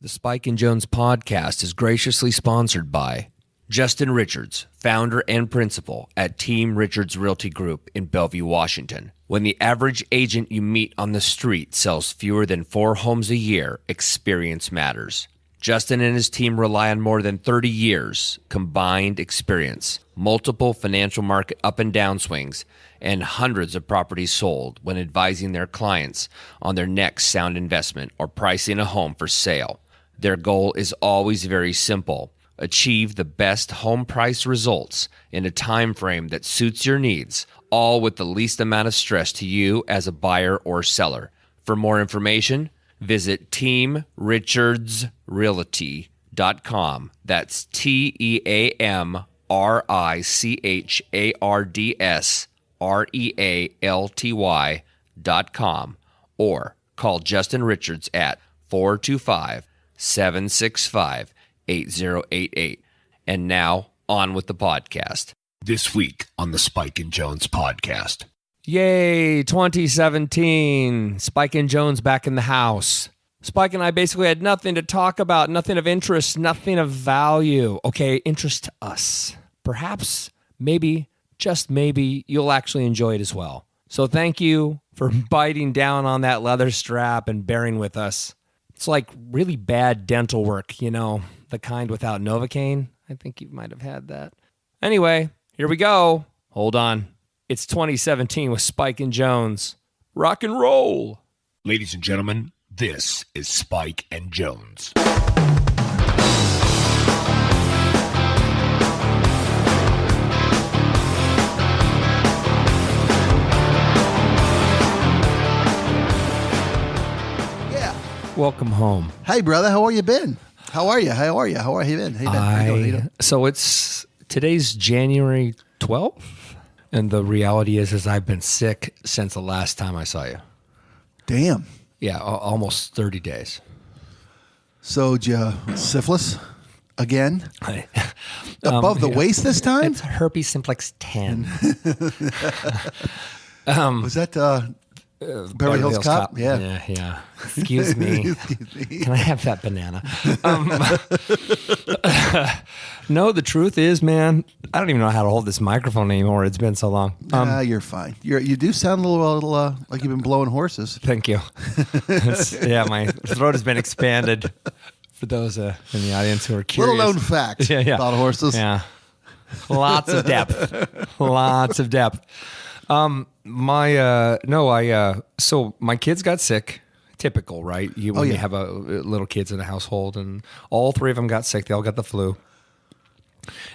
The Spike and Jones podcast is graciously sponsored by Justin Richards, founder and principal at Team Richards Realty Group in Bellevue, Washington. When the average agent you meet on the street sells fewer than 4 homes a year, experience matters. Justin and his team rely on more than 30 years combined experience, multiple financial market up and down swings, and hundreds of properties sold when advising their clients on their next sound investment or pricing a home for sale. Their goal is always very simple: achieve the best home price results in a time frame that suits your needs, all with the least amount of stress to you as a buyer or seller. For more information, visit teamrichardsrealty.com. That's teamrichardsrealty.com, or call Justin Richards at 425-765-8088. And now, on with the podcast. This week on the Spike and Jones podcast. Yay, 2017. Spike and Jones back in the house. Spike and I basically had nothing to talk about, nothing of interest, nothing of value. Okay, interest to us. Perhaps, maybe, just maybe, you'll actually enjoy it as well. So thank you for biting down on that leather strap and bearing with us. It's like really bad dental work, you know, the kind without Novocaine. I think you might have had that. Anyway, here we go. Hold on. It's 2017 with Spike and Jones. Rock and roll. Ladies and gentlemen, this is Spike and Jones. Welcome home. Hey, brother. How are you been? How are you? How you been? How you doing? So it's today's January 12th, and the reality is I've been sick since the last time I saw you. Damn. Yeah, almost 30 days. So, syphilis again? Above the waist this time? It's herpes simplex 10. Was that Beverly Hills Cop? Yeah. Excuse me. Can I have that banana? No, the truth is, man, I don't even know how to hold this microphone anymore. It's been so long. You're fine. You do sound a little like you've been blowing horses. Thank you. Yeah, my throat has been expanded. For those in the audience who are curious. Little known fact about horses. Yeah. Lots of depth. Lots of depth. So my kids got sick. Typical, right? You have little kids in the household, and all 3 of them got sick. They all got the flu.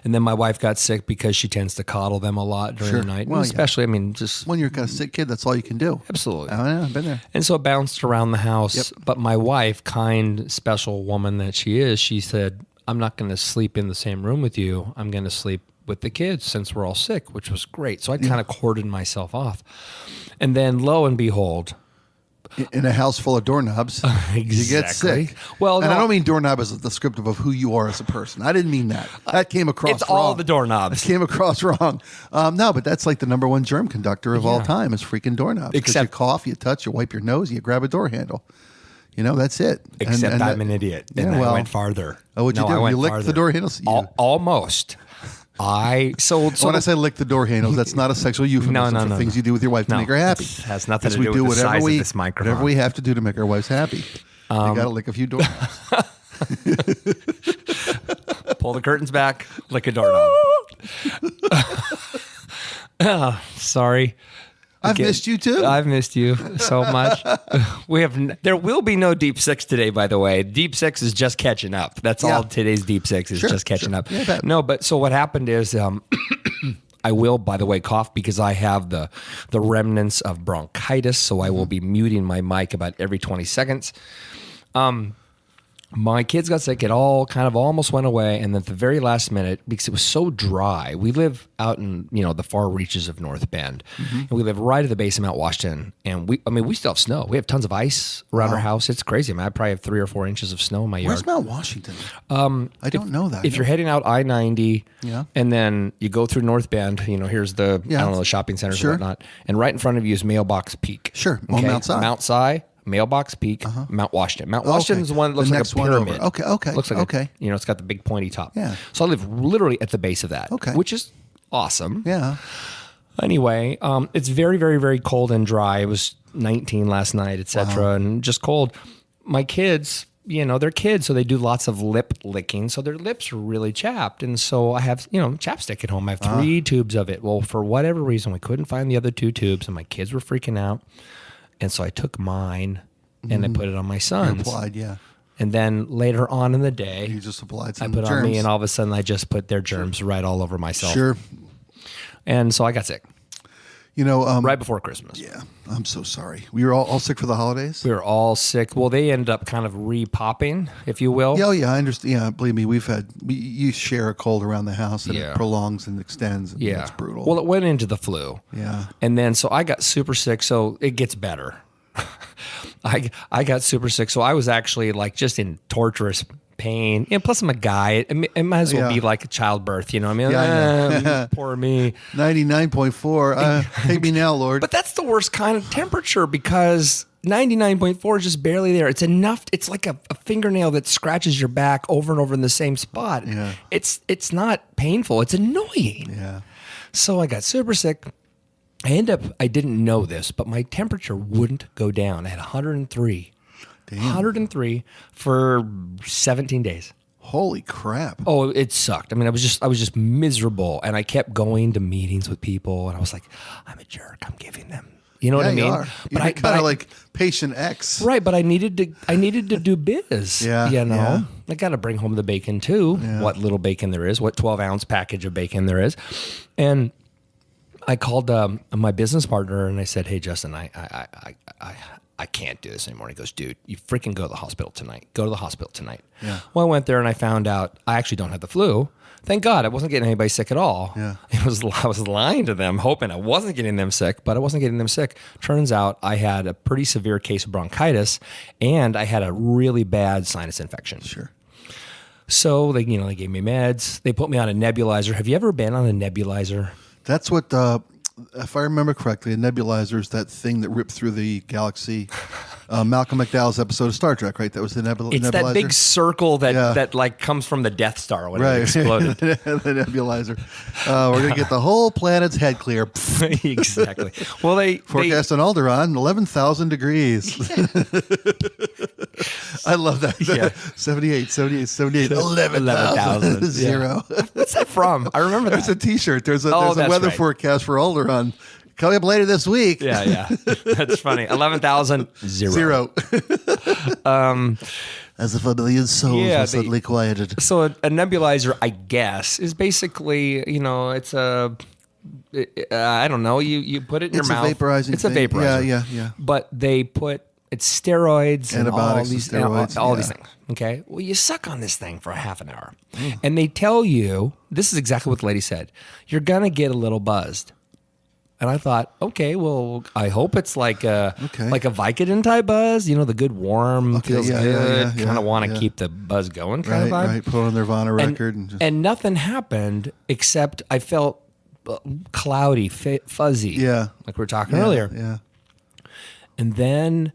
And then my wife got sick because she tends to coddle them a lot during the night. Well, especially, just when you're a sick kid, that's all you can do. Absolutely. Oh, yeah, I've been there. And so it bounced around the house. Yep. But my wife, kind, special woman that she is, she said, I'm not going to sleep in the same room with you. I'm going to sleep with the kids since we're all sick, which was great. So I kind of cordoned myself off. And then lo and behold, in a house full of doorknobs, exactly. You get sick. Well, and I don't mean doorknob as descriptive of who you are as a person. I didn't mean that. That came across it's wrong. All the doorknobs. It came across wrong. No, but that's like the number one germ conductor of all time is freaking doorknobs. Except you cough, you touch, you wipe your nose, you grab a door handle. You know, that's it. Except I'm an idiot. And I went farther. Oh, what'd you do? You licked the door handles? Almost. So when I say lick the door handles, that's not a sexual euphemism for things you do with your wife to make her happy. It has nothing to do with the size of this microphone. Whatever we have to do to make our wives happy. You got to lick a few doorknobs. Pull the curtains back, lick a doorknob. Sorry. I've missed you too. I've missed you so much. There will be no Deep Six today, by the way. Deep Six is just catching up. That's all today's Deep Six is, just catching up. Yeah, no, but so what happened is I will, by the way, cough because I have the remnants of bronchitis, so I will be muting my mic about every 20 seconds. My kids got sick. It all kind of almost went away. And then at the very last minute, because it was so dry, we live out in, the far reaches of North Bend. Mm-hmm. And we live right at the base of Mount Washington. And we still have snow. We have tons of ice around our house. It's crazy. I probably have 3 or 4 inches of snow in my yard. Where's Mount Washington? I don't know that. If you're heading out I-90 and then you go through North Bend, here's the shopping centers and whatnot. And right in front of you is Mailbox Peak. Sure. Okay? Mount Si. Mount Si. Mailbox Peak, Mount Washington. Mount Washington is the one that looks like a pyramid. Okay. Looks like it's got the big pointy top. Yeah. So I live literally at the base of that, which is awesome. Yeah. Anyway, it's very, very, very cold and dry. It was 19 last night, etc., and just cold. My kids, they're kids, so they do lots of lip licking, so their lips are really chapped. And so I have, chapstick at home. I have 3 tubes of it. Well, for whatever reason, we couldn't find the other 2 tubes, and my kids were freaking out. And so I took mine and I put it on my son's. Applied, yeah. And then later on in the day, you just applied some I put germs. on me, and all of a sudden I just put their germs right all over myself. Sure. And so I got sick. Right before Christmas. Yeah, I'm so sorry. We were all sick for the holidays? We were all sick. Well, they ended up kind of re-popping, if you will. Yeah, I understand. Yeah, believe me, you share a cold around the house and it prolongs and extends. And it's brutal. Well, it went into the flu. Yeah. And then, so I got super sick, so it gets better. I got super sick, so I was actually like just in torturous pain. And plus I'm a guy. It might as well be like a childbirth, you know what I mean? Poor me. 99.4. Take me now, Lord. But that's the worst kind of temperature because 99.4 is just barely there. It's enough. It's like a fingernail that scratches your back over and over in the same spot. Yeah. It's not painful. It's annoying. Yeah. So I got super sick. I didn't know this, but my temperature wouldn't go down. I had 103. Damn. 103 for 17 days. Holy crap. Oh, it sucked. I mean, I was just miserable, and I kept going to meetings with people, and I was like, I'm a jerk. I'm giving them. You know what I mean? You are. You're kind of like patient X. Right, but I needed to do biz. Yeah. Yeah. I got to bring home the bacon too. Yeah. What little bacon there is, what 12-ounce package of bacon there is. And I called my business partner and I said, "Hey, Justin, I can't do this anymore." He goes, "Dude, you freaking go to the hospital tonight. Go to the hospital tonight." Yeah. Well, I went there and I found out I actually don't have the flu. Thank God I wasn't getting anybody sick at all. Yeah. I was lying to them, hoping I wasn't getting them sick, but I wasn't getting them sick. Turns out I had a pretty severe case of bronchitis and I had a really bad sinus infection. Sure. So they gave me meds. They put me on a nebulizer. Have you ever been on a nebulizer? That's what, if I remember correctly, a nebulizer is that thing that ripped through the galaxy. Malcolm McDowell's episode of Star Trek, right? That was the nebulizer. It's that big circle that like comes from the Death Star when it exploded. The nebulizer. We're going to get the whole planet's head clear. Exactly. Well, they forecast on Alderaan, 11,000 degrees. I love that. Yeah. 78, 11,000. Zero. What's that from? I remember that. There's a T-shirt. There's a weather forecast for Alderaan. Coming up later this week. Yeah. That's funny. 11,000. Zero. As if a million souls were suddenly quieted. So a nebulizer, I guess, is basically, it's a, I don't know, you put it in your mouth. It's a vaporizer. Yeah. But they put, it's steroids antibiotics and all these things. Okay. Well, you suck on this thing for a half an hour. And they tell you, this is exactly what the lady said, you're going to get a little buzzed. And I thought, okay, well, I hope it's like a Vicodin type buzz, the good warm, feels good, kind of want to keep the buzz going kind of vibe. Right, put on Nirvana record. And nothing happened except I felt cloudy, fuzzy, like we were talking earlier. Yeah. And then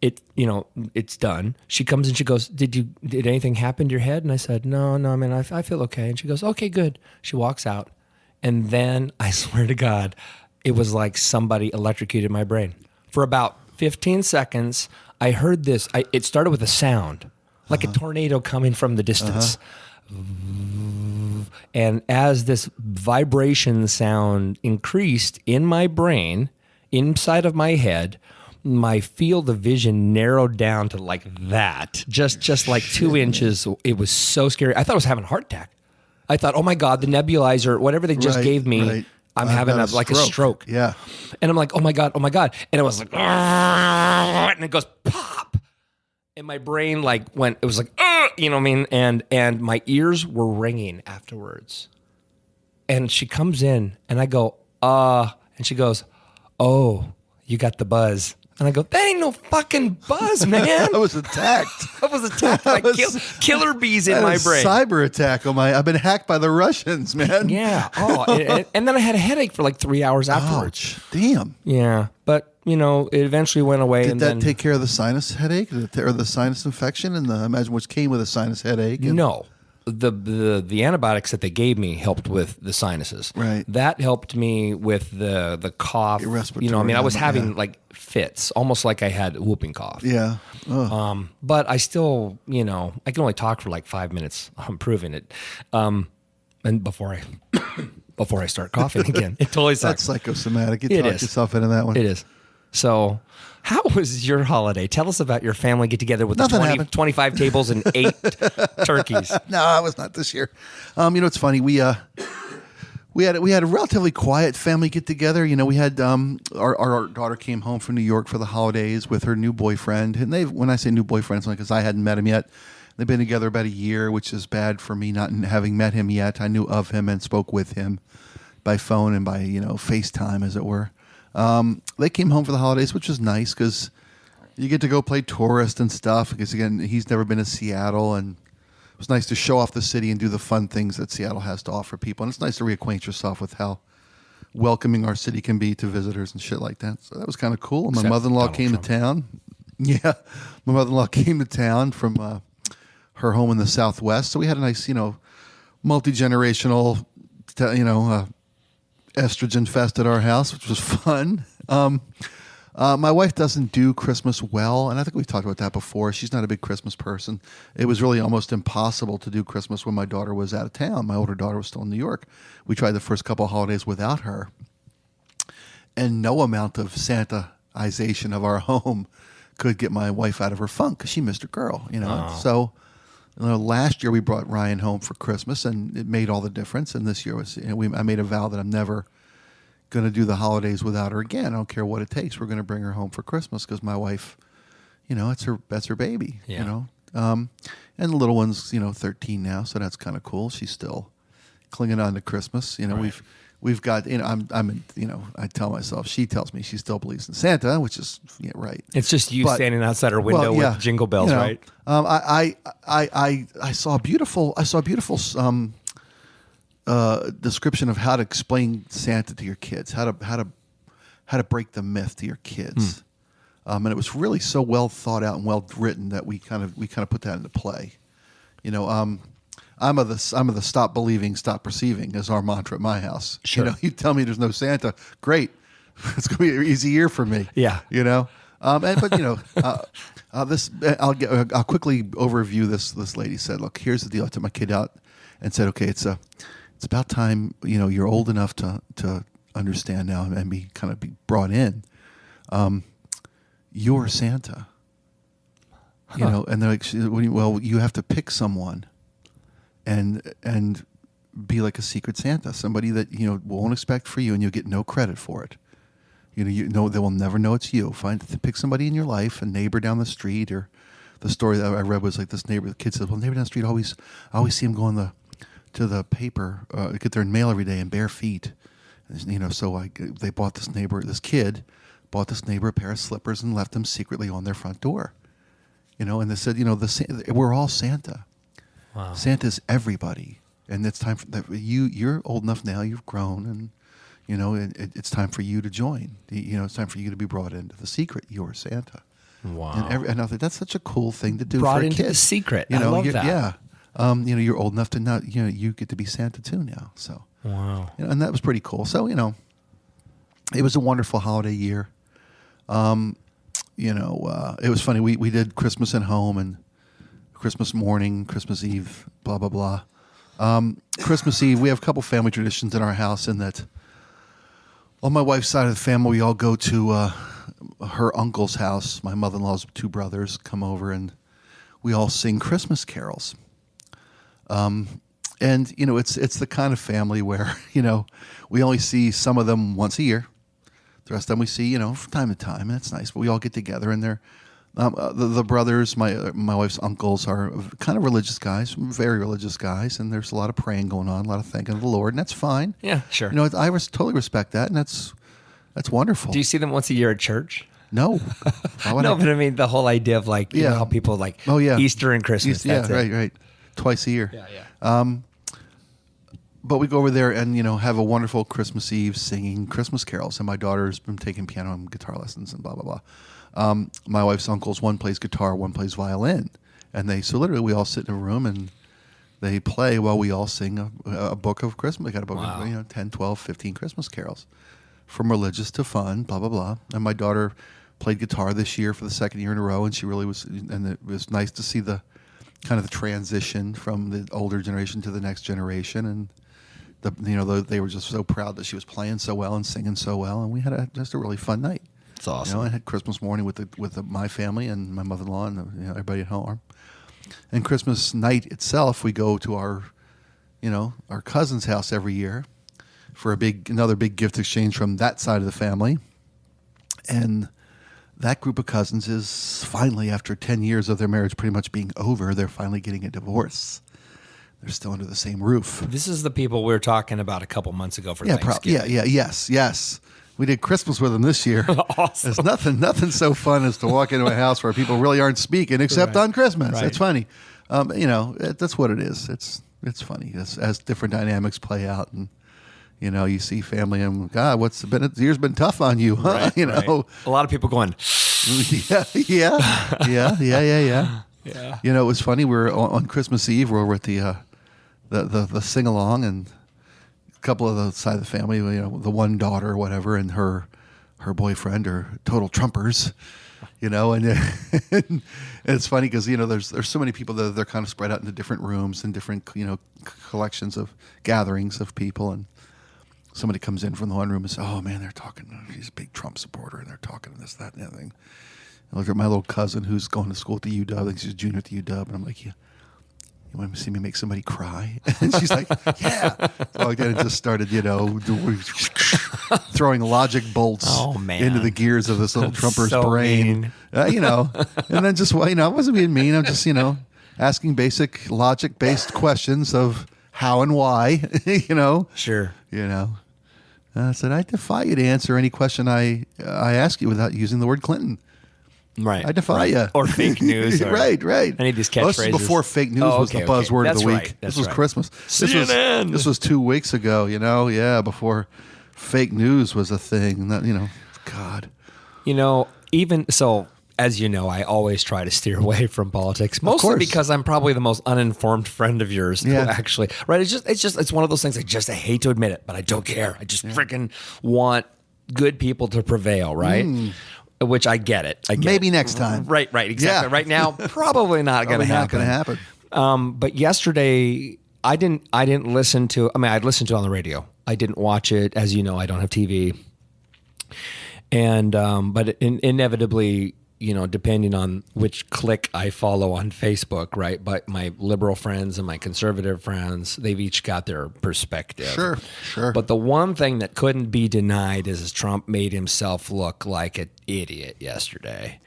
it's done. She comes and she goes, did anything happen to your head? And I said, no, man, I feel okay. And she goes, okay, good. She walks out. And then I swear to God, it was like somebody electrocuted my brain. For about 15 seconds, I heard this. It started with a sound, like a tornado coming from the distance. And as this vibration sound increased in my brain, inside of my head, my field of vision narrowed down to like that, just like 2 inches. It was so scary. I thought I was having a heart attack. I thought, oh my God, the nebulizer, whatever they just gave me. Right. I'm having a stroke. Yeah. And I'm like, oh my God. And it was like, and it goes pop. And my brain went, it was like, you know what I mean? And my ears were ringing afterwards. And she comes in and I go, and she goes, oh, you got the buzz. And I go, that ain't no fucking buzz, man. I was attacked. I was attacked by killer bees in my brain. Cyber attack on I've been hacked by the Russians, man. Yeah. Oh, and then I had a headache for like 3 hours afterwards. Ouch. Damn. Yeah. But it eventually went away. Did that take care of the sinus headache or the sinus infection and imagine which came with a sinus headache? No. The antibiotics that they gave me helped with the sinuses. Right. That helped me with the cough. Your respiratory I was having like fits, almost like I had whooping cough. Yeah. But I still, I can only talk for like 5 minutes. I'm proving it. And before I start coughing again, it totally sucks. That's psychosomatic. You talked yourself into that one. It is. So, how was your holiday? Tell us about your family get together with the 25 tables and 8 turkeys. No, it was not this year. It's funny. We had a relatively quiet family get together. We had our daughter came home from New York for the holidays with her new boyfriend, and when I say new boyfriend, it's only because I hadn't met him yet. They've been together about a year, which is bad for me not having met him yet. I knew of him and spoke with him by phone and by FaceTime, as it were. They came home for the holidays, which was nice because you get to go play tourist and stuff. Because again, he's never been to Seattle, and it was nice to show off the city and do the fun things that Seattle has to offer people. And it's nice to reacquaint yourself with how welcoming our city can be to visitors and shit like that. So that was kind of cool. And my mother-in-law came to town. Yeah, my mother-in-law came to town from her home in the Southwest. So we had a nice, multi-generational, estrogen fest at our house, which was fun. My wife doesn't do Christmas well, and I think we've talked about that before. She's not a big Christmas person. It was really almost impossible to do Christmas when my daughter was out of town. My older daughter was still in New York. We tried the first couple of holidays without her, and no amount of Santaization of our home could get my wife out of her funk because she missed her girl. Oh. So last year we brought Ryan home for Christmas, and it made all the difference. And this year I made a vow that I'm never going to do the holidays without her again. I don't care what it takes. We're going to bring her home for Christmas because my wife, that's her baby. Yeah. And the little one's 13 now, so that's kind of cool. She's still clinging on to Christmas. Right. We've got I tell myself, she tells me she still believes in Santa, which is right. It's just you standing outside her window with jingle bells, right? I saw a beautiful description of how to explain Santa to your kids, how to break the myth to your kids, and it was really so well thought out and well written that we kind of put that into play. I'm of the stop believing, stop perceiving is our mantra at my house. Sure. You tell me there's no Santa, great. It's going to be an easy year for me. Yeah. This I'll quickly overview this. This lady said, "Look, here's the deal." I took my kid out and said, "Okay, it's about time. You're old enough to understand now and be brought in. You're Santa. And they're like, well, you have to pick someone." And be like a secret Santa, somebody that won't expect for you, and you'll get no credit for it. They will never know it's you. Pick somebody in your life, a neighbor down the street, or the story that I read was like this neighbor. The kid said, "Well, neighbor down the street I always see him going to the paper, get their mail every day in bare feet." So they bought this kid bought this neighbor a pair of slippers and left them secretly on their front door. And they said, we're all Santa. Wow. Santa's everybody, and it's time for that. You're old enough now. You've grown, and it's time for you to join. It's time for you to be brought into the secret. You're Santa. Wow. And I think that's such a cool thing to do. Brought for a into kid. the secret. I love that. Yeah. You're old enough to now. You get to be Santa too now. So. Wow. And that was pretty cool. So it was a wonderful holiday year. It was funny. We did Christmas at home and Christmas morning, Christmas Eve, blah, blah, blah. Christmas Eve, we have a couple family traditions in our house in that on my wife's side of the family, we all go to her uncle's house. My mother-in-law's 2 brothers come over and we all sing Christmas carols. It's the kind of family where, we only see some of them once a year. The rest of them we see, from time to time, and it's nice. But we all get together, and they're the brothers, my wife's uncles, are kind of religious guys, very religious guys, and there's a lot of praying going on, a lot of thanking the Lord, and that's fine. Yeah, sure. I totally respect that, and that's wonderful. Do you see them once a year at church? No. No, but I mean the whole idea of how people Easter and Christmas. Right. Twice a year. Yeah. but we go over there and have a wonderful Christmas Eve singing Christmas carols. And my daughter's been taking piano and guitar lessons and blah blah blah. My wife's uncles, one plays guitar, one plays violin, and so literally we all sit in a room and they play while we all sing a book of Christmas. We got a book of 10, 12, 15 Christmas carols, from religious to fun, blah blah blah. And my daughter played guitar this year for the second year in a row, and she really was. And it was nice to see the kind of the transition from the older generation to the next generation, and they were just so proud that she was playing so well and singing so well, and we had just a really fun night. It's awesome. I had Christmas morning with my family and my mother-in-law and everybody at home. And Christmas night itself, we go to our cousin's house every year for another big gift exchange from that side of the family. And that group of cousins is finally, after 10 years of their marriage pretty much being over, they're finally getting a divorce. They're still under the same roof. This is the people we were talking about a couple months ago for Thanksgiving. Yes. We did Christmas with them this year. Awesome. There's nothing so fun as to walk into a house where people really aren't speaking except on Christmas. Right. It's funny. That's what it is. It's funny as different dynamics play out, and you see family and God, the year's been tough on you, huh? Right, right. A lot of people going, yeah. It was funny. We're on Christmas Eve. We're over at the sing along, and a couple of the side of the family, the one daughter or whatever, and her boyfriend are total Trumpers, and it's funny because there's so many people that they're kind of spread out into different rooms and different collections of gatherings of people, and somebody comes in from the one room and says, "Oh man, they're talking. He's a big Trump supporter, and they're talking this, that, and the other thing." I look at my little cousin who's going to school at the UW. I think she's a junior at the UW, and I'm like, "You want to see me make somebody cry?" And she's like, "Yeah." So I just started, throwing logic bolts into the gears of this little Trumper's brain. And then just, I wasn't being mean. I'm just, asking basic logic-based questions of how and why, Sure. I said, I defy you to answer any question I ask you without using the word Clinton. Right. I defy you. Or fake news. Or right. Any of these catchphrases. This was before fake news was the buzzword of the week. Right. This was right. Christmas. CNN. This was 2 weeks ago, before fake news was a thing. God. Even so, as you know, I always try to steer away from politics, mostly because I'm probably the most uninformed friend of yours. Who actually, right? It's one of those things. I hate to admit it, but I don't care. I just freaking want good people to prevail, right? Which I get it. Maybe next time. Right, exactly. Yeah. Right now, probably not going to happen. Not going to happen. But yesterday, I didn't listen to. I'd listened to it on the radio. I didn't watch it. As you know, I don't have TV. And but inevitably, depending on which clique I follow on Facebook, right? But my liberal friends and my conservative friends, they've each got their perspective. Sure. But the one thing that couldn't be denied is Trump made himself look like an idiot yesterday.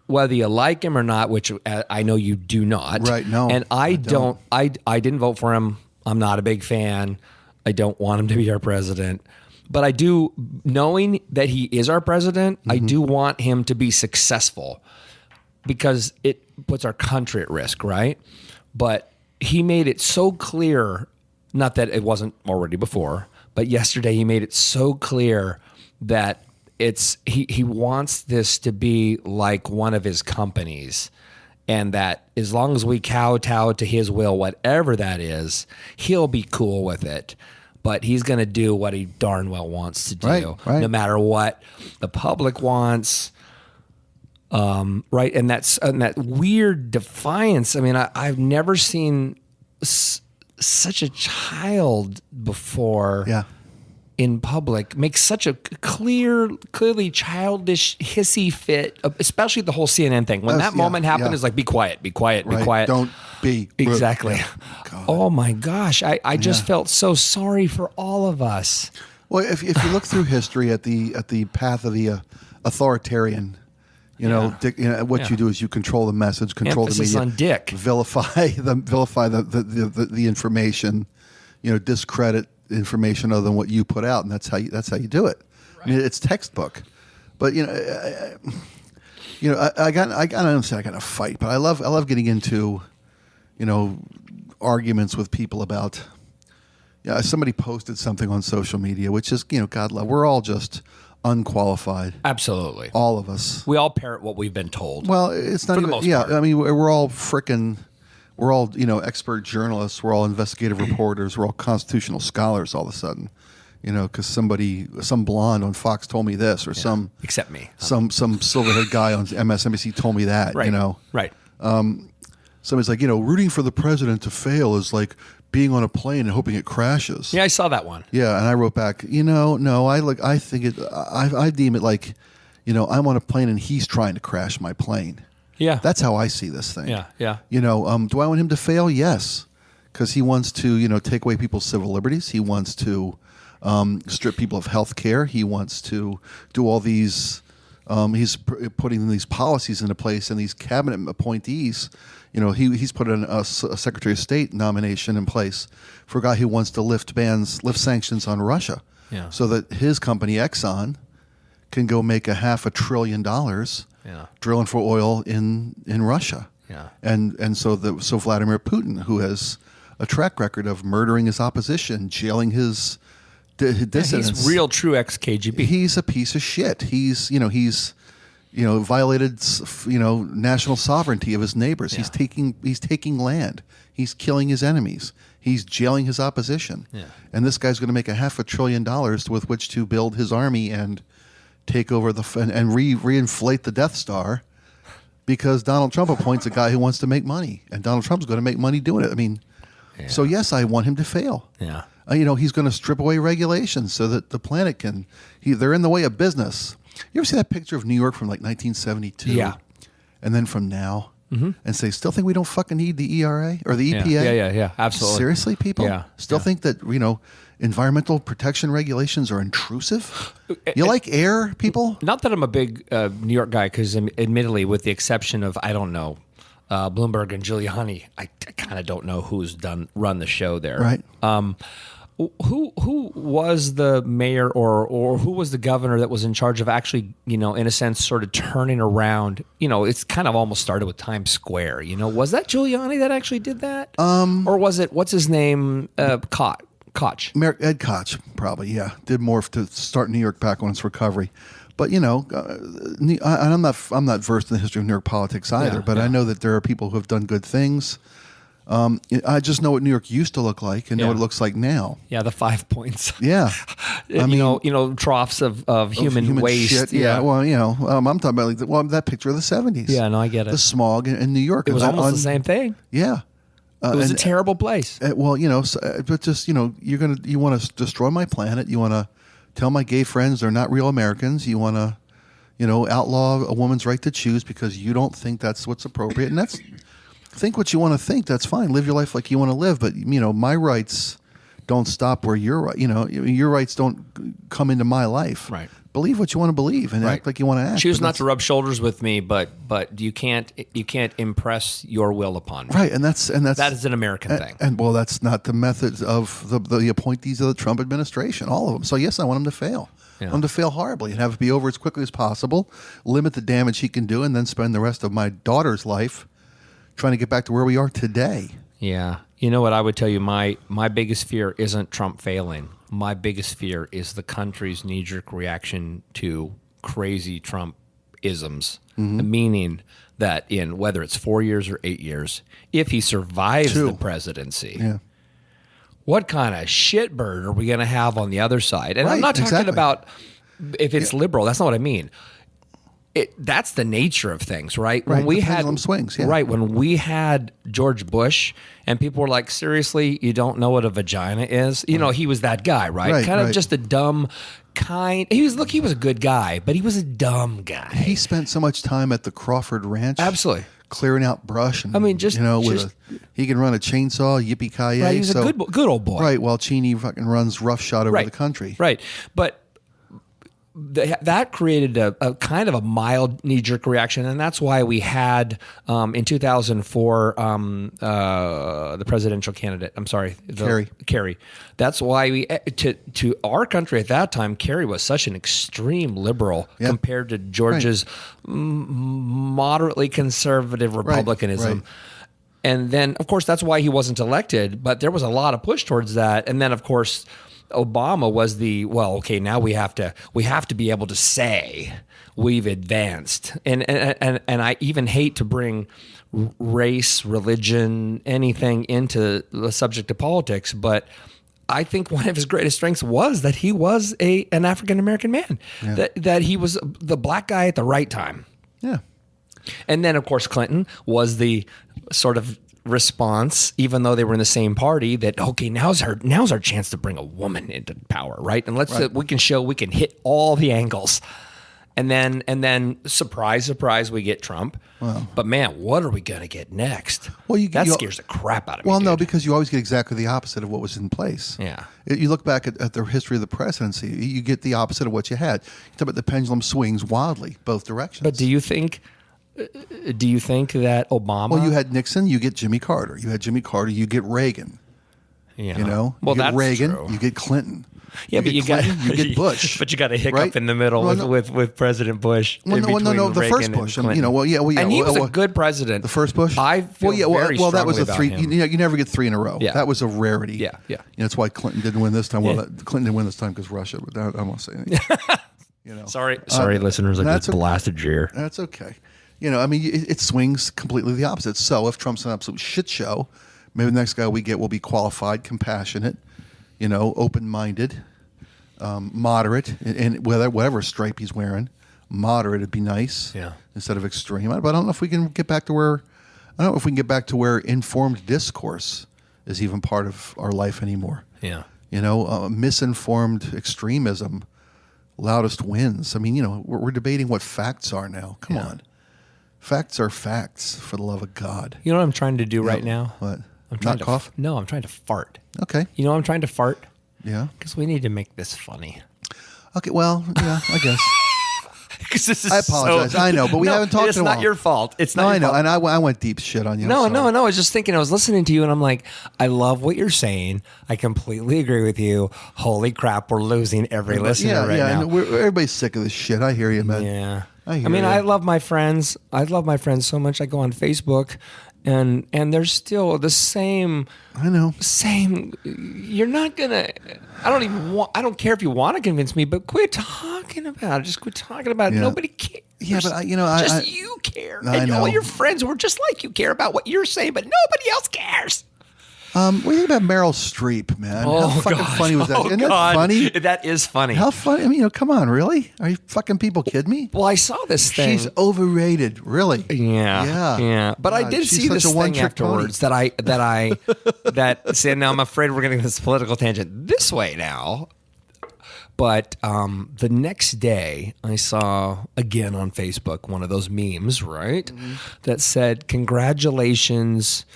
Whether you like him or not, which I know you do not. Right, no. And I don't. I didn't vote for him. I'm not a big fan. I don't want him to be our president. But I do, knowing that he is our president, I do want him to be successful because it puts our country at risk, right? But he made it so clear, not that it wasn't already before, but yesterday he made it so clear that he wants this to be like one of his companies, and that as long as we kowtow to his will, whatever that is, he'll be cool with it. But he's going to do what he darn well wants to do, right. no matter what the public wants. Right, and that weird defiance. I've never seen such a child before. Yeah. In public, make such a clearly childish, hissy fit, especially the whole CNN thing. When that moment happened, it's like, be quiet, be quiet. Don't be. Exactly. Yeah. Oh my gosh. I just felt so sorry for all of us. Well, if you look through history at the path of the authoritarian, what you do is you control the message, control Emphasis the media, on dick. vilify the information, discredit information other than what you put out, and that's how you do it. Right. It's textbook. But I got in a fight, but I love getting into arguments with people about Yeah, somebody posted something on social media, which is, God love, we're all just unqualified. Absolutely. All of us. We all parrot what we've been told. Well, it's not For the even, most yeah, part. I mean, we're all, expert journalists. We're all investigative reporters. We're all constitutional scholars all of a sudden, because some blonde on Fox told me this, or Except me. some silver-haired guy on MSNBC told me that, Right. Right. Somebody's like, rooting for the president to fail is like being on a plane and hoping it crashes. Yeah, I saw that one. Yeah, and I wrote back, no, I think I deem it like, I'm on a plane and he's trying to crash my plane. Yeah. That's how I see this thing. Yeah, yeah. Do I want him to fail? Yes, because he wants to, take away people's civil liberties. He wants to strip people of health care. He wants to do all these. He's putting these policies into place, and these cabinet appointees. He's put a Secretary of State nomination in place for a guy who wants to lift sanctions on Russia, so that his company Exxon can go make $500 billion drilling for oil in Russia. Yeah. And so Vladimir Putin, who has a track record of murdering his opposition, jailing his dissidents. He's real true ex-KGB. He's a piece of shit. He's violated national sovereignty of his neighbors. Yeah. He's taking land. He's killing his enemies. He's jailing his opposition. Yeah. And this guy's going to make $500 billion with which to build his army and take over and reinflate the Death Star, because Donald Trump appoints a guy who wants to make money, and Donald Trump's going to make money doing it. I mean, so yes, I want him to fail. Yeah. He's going to strip away regulations so that the planet can. They're in the way of business. You ever see that picture of New York from like 1972? Yeah. And then from now, and say, still think we don't fucking need the ERA or the EPA? Yeah. Absolutely. Seriously, people? Yeah. Still think that environmental protection regulations are intrusive? You like air, people? Not that I'm a big New York guy, because admittedly, with the exception of, I don't know, Bloomberg and Giuliani, I kind of don't know who's run the show there. Right. Who was the mayor or who was the governor that was in charge of actually, in a sense, sort of turning around? It's kind of almost started with Times Square. Was that Giuliani that actually did that? Or was it, what's his name, Koch? Ed Koch, probably, yeah. Did more to start New York back on its recovery. But I'm not versed in the history of New York politics either. But I know that there are people who have done good things. I just know what New York used to look like and know what it looks like now. Yeah, the 5 points. Yeah, I mean, troughs of human waste. Shit. Yeah. Well, I'm talking about that picture of the '70s. Yeah, no, I get it. The smog in New York. It was almost the same thing. Yeah. It was a terrible place. But just you want to destroy my planet. You want to tell my gay friends they're not real Americans. You want to, outlaw a woman's right to choose because you don't think that's what's appropriate. And think what you want to think. That's fine. Live your life like you want to live. But my rights don't stop where your right. Your rights don't come into my life. Right. Believe what you want to believe and act like you want to act. Choose not to rub shoulders with me, but you can't impress your will upon me. Right, and that is an American thing. And that's not the methods of the appointees of the Trump administration, all of them. So yes, I want him to fail. Yeah. I want him to fail horribly and have it be over as quickly as possible, limit the damage he can do, and then spend the rest of my daughter's life trying to get back to where we are today. Yeah. You know what I would tell you? My biggest fear isn't Trump failing. My biggest fear is the country's knee-jerk reaction to crazy Trump isms, meaning that in whether it's 4 years or 8 years, if he survives the presidency, what kind of shitbird are we going to have on the other side? And I'm not talking about if it's liberal. That's not what I mean. That's the nature of things, right? Right. When we the had pendulum swings, right, when we had George Bush, and people were like, "Seriously, you don't know what a vagina is?" He was that guy, right? Kind of just a dumb kind. He was a good guy, but he was a dumb guy. He spent so much time at the Crawford Ranch, Absolutely, clearing out brush. And, he can run a chainsaw, yippee-ki-yay. Right, he's a good old boy, right? While Cheney fucking runs roughshod over the country, right? But that created a kind of a mild knee-jerk reaction, and that's why we had in 2004 the presidential candidate. I'm sorry, Kerry. That's why we to our country at that time, Kerry was such an extreme liberal compared to George's moderately conservative republicanism. And then, of course, that's why he wasn't elected. But there was a lot of push towards that. And then, of course, Obama was now we have to be able to say we've advanced. And I even hate to bring race, religion, anything into the subject of politics, but I think one of his greatest strengths was that he was an African American man, that he was the black guy at the right time. Yeah. And then, of course, Clinton was the sort of response, even though they were in the same party, that now's our chance to bring a woman into power, right? And we can hit all the angles. And then surprise, we get Trump. Wow. But man, what are we gonna get next? Well, that scares the crap out of me. Well, dude. no, because you always get exactly the opposite of what was in place. Yeah. You look back at the history of the presidency, you get the opposite of what you had. You talk about the pendulum swings wildly both directions. But do you think that Obama? Well, you had Nixon, you get Jimmy Carter. You had Jimmy Carter, you get Reagan. Yeah. You get that's Reagan, true. you get Clinton. Yeah, you get Bush. But you got a hiccup right? in the middle with President Bush. No, the Reagan first Bush. And he was a good president. The first Bush. I feel very that was strongly a three. about him. You never get three in a row. Yeah. That was a rarity. Yeah. That's why Clinton didn't win this time. Well, Clinton didn't win this time because Russia. But I won't say anything. Sorry, listeners. I just blasted you here. That's okay. It swings completely the opposite. So if Trump's an absolute shit show, maybe the next guy we get will be qualified, compassionate, open-minded. Moderate, and whatever stripe he's wearing, moderate would be nice. Yeah. Instead of extreme. But I don't know if we can get back to where informed discourse is even part of our life anymore. Yeah. Misinformed extremism, loudest wins. I mean, we're debating what facts are now. Come on, facts are facts. For the love of God. You know what I'm trying to do right now? What? I'm trying to cough. No, I'm trying to fart. Okay. You know, I'm trying to fart. Yeah. Because we need to make this funny. Okay, well, yeah, I guess. Because this is I apologize. I know, but we haven't talked in a while. It's not your fault. It's not. No, your I know, fault. and I went deep shit on you. No. I was just thinking. I was listening to you, and I'm like, I love what you're saying. I completely agree with you. Holy crap, we're losing every listener right now. And everybody's sick of this shit. I hear you, man. Yeah. I mean, I love my friends. I love my friends so much. I go on Facebook, and they're still the same. I know. Same. You're not gonna. I don't care if you want to convince me, but quit talking about it. Just quit talking about it. Yeah. Nobody cares. Yeah, but you care, I and know. all your friends who are just like you care about what you're saying, but nobody else cares. What do you think about Meryl Streep, man? How fucking funny was that? Isn't that funny? That is funny. How funny? I mean, come on, really? Are you fucking people kidding me? Well, I saw this thing. She's overrated, really. Yeah. But I did see this thing afterwards that said, now I'm afraid we're going to get this political tangent this way now. But the next day, I saw again on Facebook one of those memes, right? Mm-hmm. That said, "Congratulations,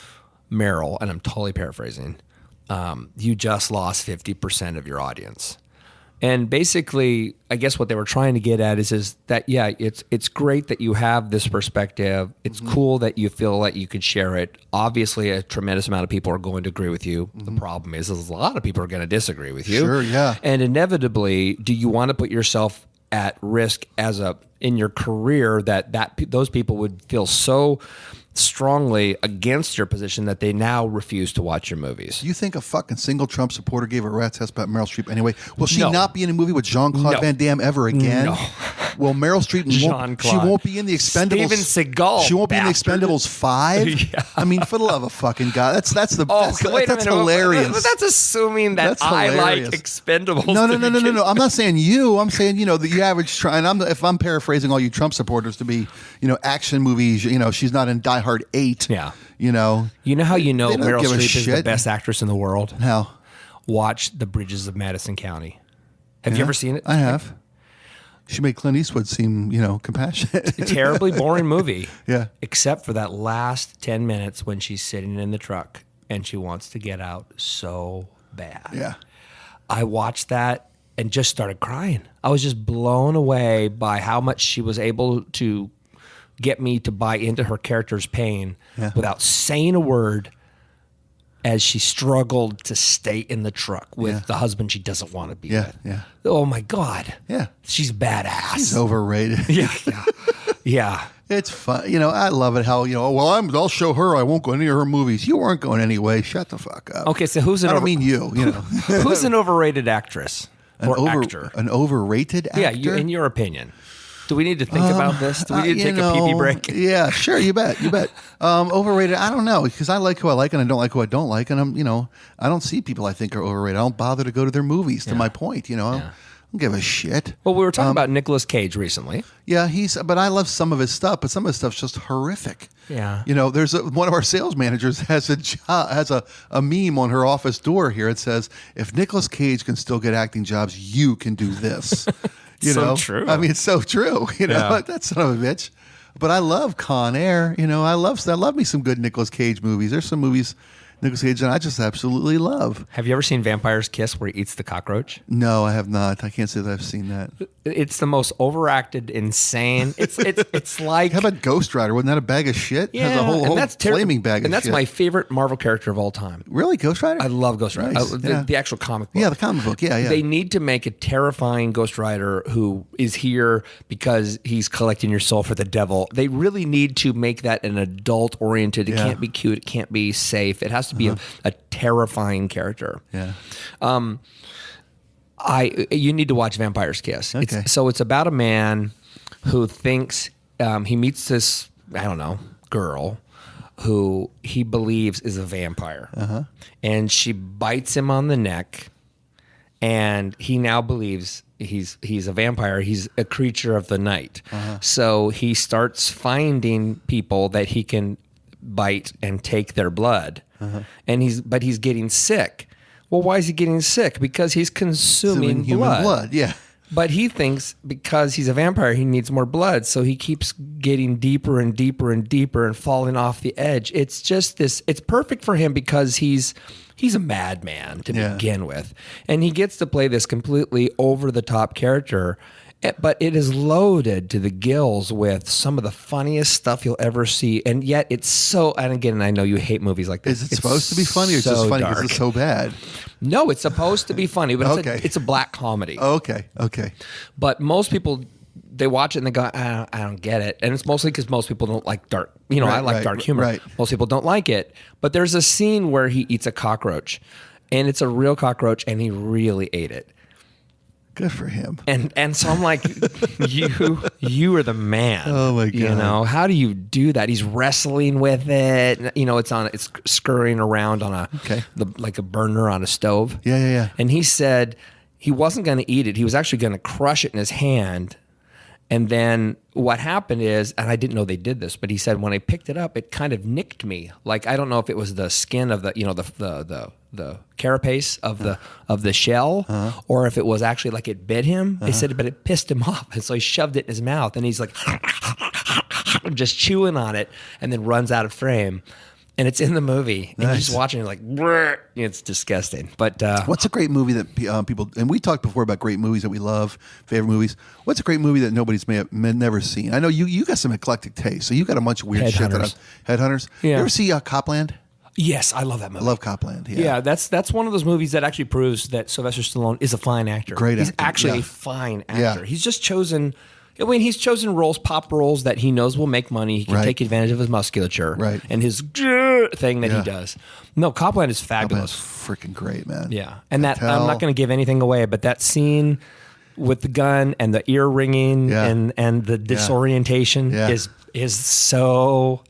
Meryl," and I'm totally paraphrasing. You just lost 50% of your audience. And basically, I guess what they were trying to get at is that, it's great that you have this perspective. It's cool that you feel that you could share it. Obviously, a tremendous amount of people are going to agree with you. The problem is a lot of people are going to disagree with you. Sure, yeah. And inevitably, do you want to put yourself at risk in your career that those people would feel so strongly against your position that they now refuse to watch your movies? Do you think a fucking single Trump supporter gave a rat's ass about Meryl Streep anyway? Will she No. not be in a movie with Jean-Claude No. Van Damme ever again? No. Well, Meryl Streep she won't be in the Expendables. Steven Seagal, She won't be bastard. in the Expendables 5. Yeah. I mean, for the love of fucking God, that's Wait a minute. hilarious. But that's assuming that That's I like hilarious. Expendables. No. I'm not saying you. I'm saying the average. And if I'm paraphrasing all you Trump supporters to be action movies. She's not in Die Hard 8. Yeah. You know how They don't Meryl give a Streep is the shit. best actress in the world? How? Watch The Bridges of Madison County. Have you ever seen it? I have. She made Clint Eastwood seem, compassionate. A terribly boring movie. Yeah. Except for that last 10 minutes when she's sitting in the truck and she wants to get out so bad. Yeah. I watched that and just started crying. I was just blown away by how much she was able to get me to buy into her character's pain without saying a word as she struggled to stay in the truck with the husband she doesn't want to be with. Yeah. Oh my God. Yeah. She's badass. She's overrated. Yeah. It's fun. I love it how, well, I'll show her. I won't go to any of her movies. You weren't going anyway. Shut the fuck up. Okay, so who's an I don't mean you, who's an overrated actress or actor? An overrated actor? Yeah, in your opinion. Do we need to think about this? Do we need to take a pee-pee break? Yeah, sure. You bet. Overrated. I don't know, because I like who I like and I don't like who I don't like. And I don't see people I think are overrated. I don't bother to go to their movies, to my point. I don't give a shit. Well, we were talking about Nicolas Cage recently. Yeah, but I love some of his stuff, but some of his stuff's just horrific. Yeah. There's one of our sales managers has a meme on her office door here. It says, if Nicolas Cage can still get acting jobs, you can do this. So true. I mean, it's so true. That son of a bitch. But I love Con Air. I love me some good Nicolas Cage movies. There's some movies Nicolas Cage and I just absolutely love. Have you ever seen Vampire's Kiss, where he eats the cockroach? No, I have not. I can't say that I've seen that. It's the most overacted, insane. It's like, how about Ghost Rider? Wasn't that a bag of shit? Yeah, has a whole flaming bag of shit. And that's my favorite Marvel character of all time. Really, Ghost Rider? I love Ghost Rider. Nice. The actual comic book. Yeah, the comic book. Yeah. They need to make a terrifying Ghost Rider who is here because he's collecting your soul for the devil. They really need to make that an adult-oriented. It can't be cute. It can't be safe. It has to be a terrifying character. Yeah. You need to watch Vampire's Kiss. Okay. It's about a man who thinks he meets this, I don't know, girl who he believes is a vampire. And she bites him on the neck, and he now believes he's a vampire. He's a creature of the night. So he starts finding people that he can bite and take their blood. And he's getting sick. Well, why is he getting sick? Because he's consuming human blood. Yeah. But he thinks because he's a vampire, he needs more blood. So he keeps getting deeper and deeper and deeper and falling off the edge. It's just this. It's perfect for him because he's a madman to begin with. And he gets to play this completely over the top character. But it is loaded to the gills with some of the funniest stuff you'll ever see. And yet it's so, and again, I know you hate movies like this. Is it supposed to be funny or is it just funny because it's so bad? No, it's supposed to be funny, but it's a black comedy. Okay. But most people, they watch it and they go, I don't get it. And it's mostly because most people don't like dark, I like dark humor. Right. Most people don't like it. But there's a scene where he eats a cockroach, and it's a real cockroach, and he really ate it. Good for him. And so I'm like, you are the man. Oh my God. How do you do that? He's wrestling with it. It's scurrying around on like a burner on a stove. Yeah. And he said he wasn't going to eat it. He was actually going to crush it in his hand. And then what happened is, and I didn't know they did this, but he said when I picked it up, it kind of nicked me. Like, I don't know if it was the skin of the carapace of the shell, or if it was actually like it bit him. They said, but it pissed him off, and so he shoved it in his mouth, and he's like just chewing on it, and then runs out of frame. And it's in the movie. And you're just watching it like, brr. It's disgusting. But what's a great movie that people, and we talked before about great movies that we love, favorite movies. What's a great movie that nobody's may have never seen? I know you got some eclectic taste, so you got a bunch of weird shit. Headhunters. Yeah. You ever see Copland? Yes, I love that movie. I love Copland. Yeah, that's one of those movies that actually proves that Sylvester Stallone is a fine actor. Great actor. He's actually a fine actor. Yeah. He's just chosen... he's chosen pop roles that he knows will make money. He can take advantage of his musculature and his thing that he does. No, Copland is fabulous. Copland's freaking great, man. Yeah, and I'm not going to give anything away, but that scene with the gun and the ear ringing and the disorientation is so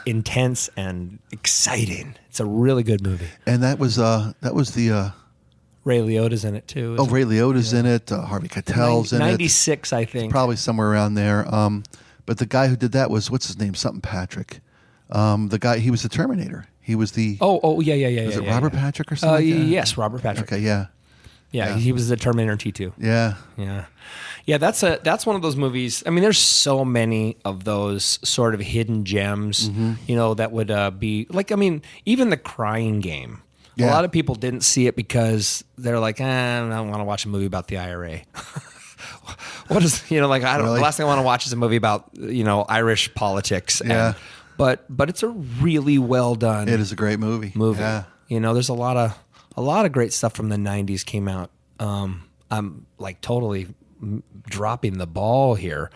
intense and exciting. It's a really good movie. And that was the. Ray Liotta's in it too. Ray Liotta's in it. Harvey Keitel's in it. 96, I think. Probably somewhere around there. But the guy who did that was, what's his name? Something Patrick. The guy, he was the Terminator. He was the... Yeah. Was it Robert Patrick or something? Yes, Robert Patrick. Okay, yeah. Yeah, he was the Terminator in T2. Yeah. Yeah, that's one of those movies. I mean, there's so many of those sort of hidden gems, that would be... like, I mean, even The Crying Game. A lot of people didn't see it because they're like, I don't want to watch a movie about the IRA. What is, the last thing I want to watch is a movie about, Irish politics. Yeah. But it's a really well done. It is a great movie. Yeah. There's a lot of great stuff from the 90s came out. I'm like totally dropping the ball here.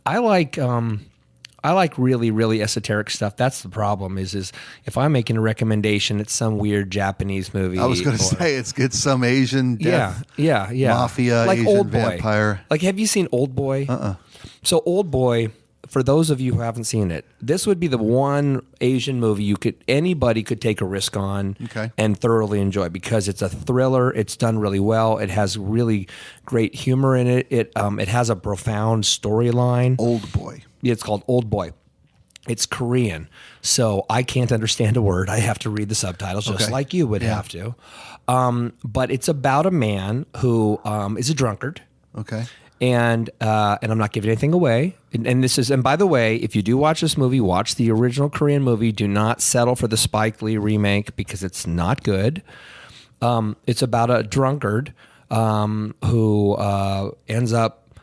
I like really, really esoteric stuff. That's the problem is if I'm making a recommendation, it's some weird Japanese movie. I was going to say it's some Asian death, yeah, mafia, like Asian Old Boy. vampire. Like, have you seen Old Boy? So Old Boy, for those of you who haven't seen it, this would be the one Asian movie anybody could take a risk on and thoroughly enjoy because it's a thriller. It's done really well. It has really great humor in it. It has a profound storyline. Old Boy. It's called Old Boy. It's Korean, so I can't understand a word. I have to read the subtitles just like you would have to. But it's about a man who is a drunkard. Okay. And I'm not giving anything away. And by the way, if you do watch this movie, watch the original Korean movie. Do not settle for the Spike Lee remake because it's not good. It's about a drunkard who ends up.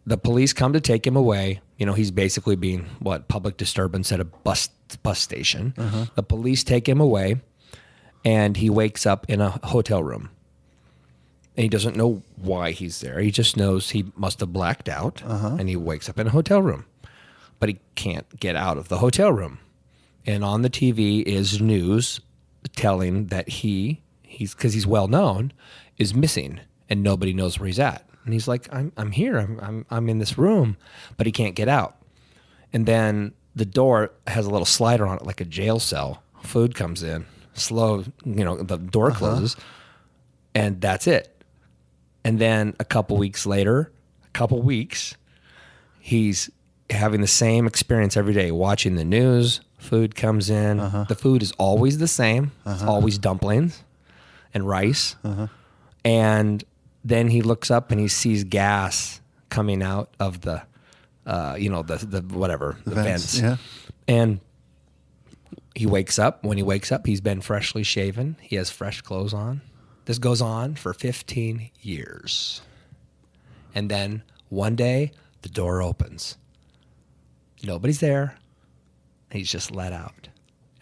The police come to take him away. You know, he's basically being public disturbance at a bus station. The police take him away, and he wakes up in a hotel room. And he doesn't know why he's there. He just knows he must have blacked out, and he wakes up in a hotel room. But he can't get out of the hotel room. And on the TV is news telling that he's because he's well known, is missing, and nobody knows where he's at. And he's like, I'm here. I'm in this room, but he can't get out. And then the door has a little slider on it, like a jail cell. Food comes in, slow. The door closes, and that's it. And then a couple weeks, he's having the same experience every day, watching the news. Food comes in. The food is always the same. It's always dumplings and rice. And then he looks up and he sees gas coming out of the vents. Yeah. And he wakes up. When he wakes up, he's been freshly shaven. He has fresh clothes on. This goes on for 15 years. And then one day, the door opens. Nobody's there. He's just let out.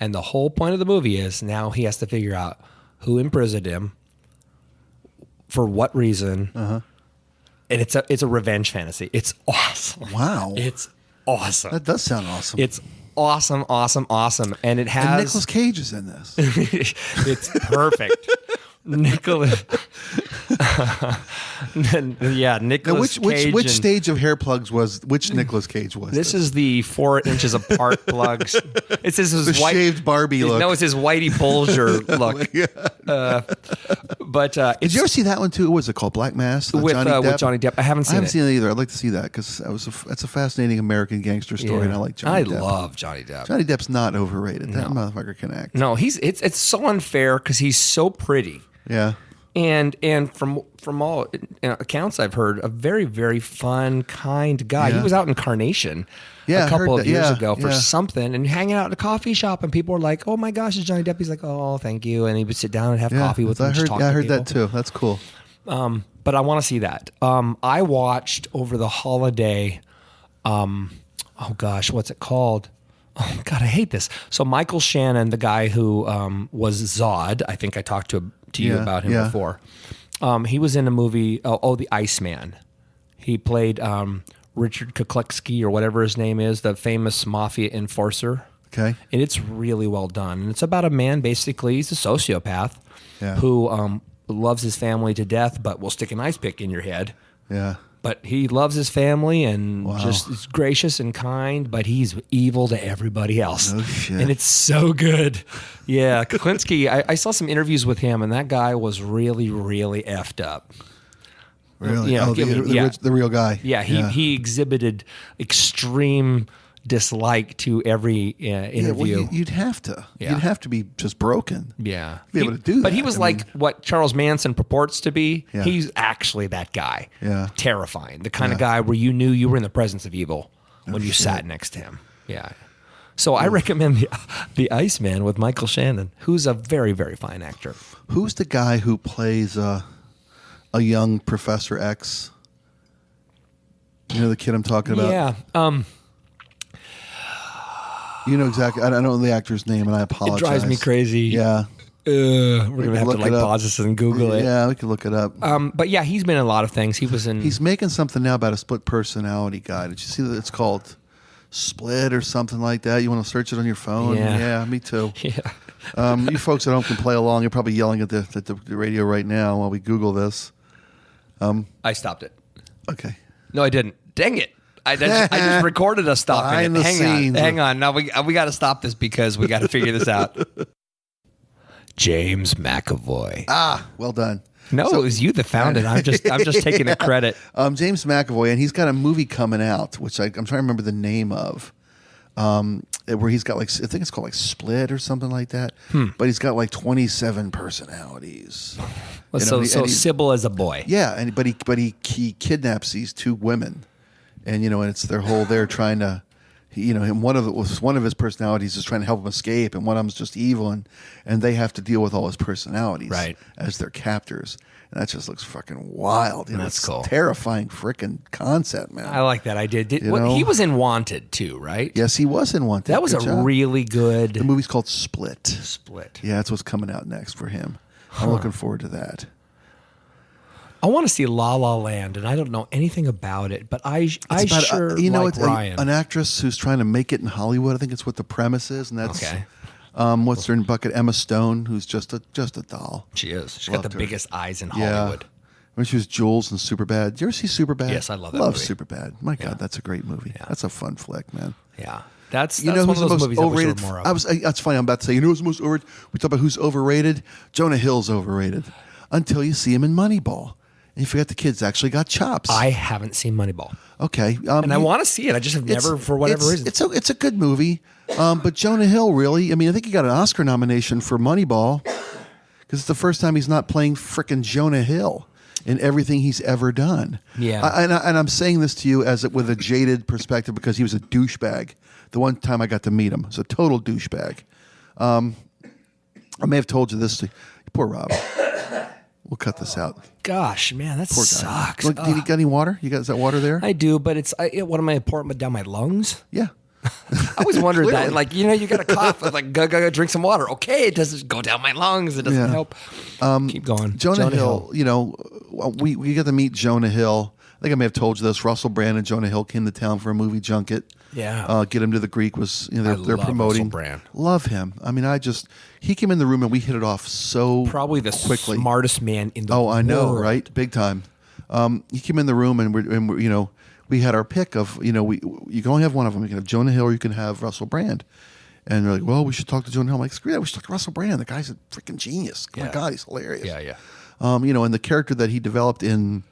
And the whole point of the movie is now he has to figure out who imprisoned him, for what reason. And it's a revenge fantasy. It's awesome. Wow. It's awesome. That does sound awesome. It's awesome. And it has... And Nicolas Cage is in this. It's perfect. Nicolas Cage. Which stage of hair plugs which Nicolas Cage was this? Is the 4 inches apart plugs. It's his the white shaved Barbie look. No, it's his Whitey Bulger look. Did you ever see that one too? What was it called? Black Mass with Johnny Depp. I haven't seen it either. I'd like to see that because that's a fascinating American gangster story, and I like Johnny Depp. I love Johnny Depp. Johnny Depp's not overrated. That motherfucker can act. No, it's so unfair because he's so pretty. Yeah. And from all accounts I've heard, a very, very fun, kind guy. Yeah. He was out in Carnation a couple of years ago for something and hanging out at a coffee shop, and people were like, "Oh my gosh, it's Johnny Depp." He's like, "Oh, thank you," and he would sit down and have coffee with them. I heard that too. That's cool. But I want to see that. I watched over the holiday. Oh gosh, what's it called? Oh God, I hate this. So Michael Shannon, the guy who was Zod, I think I talked to you about him before. He was in a movie, The Iceman. He played Richard Kuklexky or whatever his name is, the famous mafia enforcer. Okay. And it's really well done. And it's about a man, basically, he's a sociopath who loves his family to death, but will stick an ice pick in your head. Yeah. But he loves his family and just is gracious and kind, but he's evil to everybody else. No shit. And it's so good. Yeah, Kuklinski, I saw some interviews with him, and that guy was really, really effed up. Really? The real guy. Yeah, he exhibited extreme dislike to every interview. Well, you'd have to. Yeah. You'd have to be just broken. Yeah. To be able to do that. But he was what Charles Manson purports to be. Yeah. He's actually that guy. Yeah. Terrifying. The kind of guy where you knew you were in the presence of evil when you sat next to him. Yeah. So I recommend the Iceman with Michael Shannon, who's a very, very fine actor. Who's the guy who plays a young Professor X? You know the kid I'm talking about? Yeah. You know exactly. I don't know the actor's name, and I apologize. It drives me crazy. Yeah. We're gonna have to look like it up. pause this and Google it. Yeah, we can look it up. But yeah, he's been in a lot of things. He was in. He's making something now about a split personality guy. Did you see that? It's called Split or something like that. You want to search it on your phone? Yeah. Me too. Yeah. You folks at home can play along. You're probably yelling at the radio right now while we Google this. I stopped it. Okay. No, I didn't. Dang it. I just recorded us stopping Behind it. the Hang scenes. on. Hang on. Now we got to stop this because we got to figure this out. James McAvoy. Well done. No, it was you that found it. I'm just taking the credit. James McAvoy, and he's got a movie coming out, which I'm trying to remember the name of, where he's got like, I think it's called like Split or something like that. But he's got like 27 personalities. So Sybil is a boy. Yeah, but he kidnaps these two women, and and it's they're trying to, and one of his personalities is trying to help him escape, and one of them's just evil, and they have to deal with all his personalities as their captors, and that just looks fucking wild. That's it's cool. Terrifying freaking concept, man. I like that idea. He was in Wanted too, right? Yes, he was in Wanted. That was Good job. really good. The movie's called Split. Split. Yeah, that's what's coming out next for him. I'm looking forward to that. I want to see La La Land, and I don't know anything about it, but I sure like it's Ryan. an actress who's trying to make it in Hollywood. I think it's what the premise is, and that's Okay. What's her bucket? Emma Stone, who's just a doll. She is. She's Loved got the her. biggest eyes in Yeah. Hollywood. When she was Jules in Superbad. Did you ever see Superbad? Yes, I love that Love movie. Superbad. My God, that's a great movie. That's a fun flick, man. Yeah. That's You know one who's of the those most movies I wish there overrated? were more of. That's funny. I'm about to say, you know who's the most overrated? We talk about who's overrated. Jonah Hill's overrated until you see him in Moneyball, and you forget the kid's actually got chops. I haven't seen Moneyball. Okay, And I want to see it. I just have never, for whatever reason. It's a good movie, but Jonah Hill really. I mean, I think he got an Oscar nomination for Moneyball because it's the first time he's not playing frickin' Jonah Hill in everything he's ever done. Yeah. And I'm saying this to you with a jaded perspective because he was a douchebag. The one time I got to meet him, he's a total douchebag. I may have told you this. Poor Rob. We'll cut this out. Gosh, man, that Poor guy. sucks. Look, you got any water? Is that water there? I do, but what am I pouring down my lungs? Yeah. I always wondered that. Clearly. Like, you got a cough. It's like, go drink some water. Okay, it doesn't go down my lungs. It doesn't help. Keep going. Jonah Hill, we got to meet Jonah Hill. I think I may have told you this. Russell Brand and Jonah Hill came to town for a movie junket. Yeah. Get Him to the Greek was, they're love promoting. Russell Brand. Love him. I mean, he came in the room and we hit it off so Probably the quickly. smartest man in the world. Oh, I know, right? Big time. He came in the room and we're we had our pick of, you can only have one of them. You can have Jonah Hill or you can have Russell Brand. And they're like, well, we should talk to Jonah Hill. I'm like, screw that. We should talk to Russell Brand. The guy's a freaking genius. Oh, my God, he's hilarious. Yeah, yeah. And the character that he developed in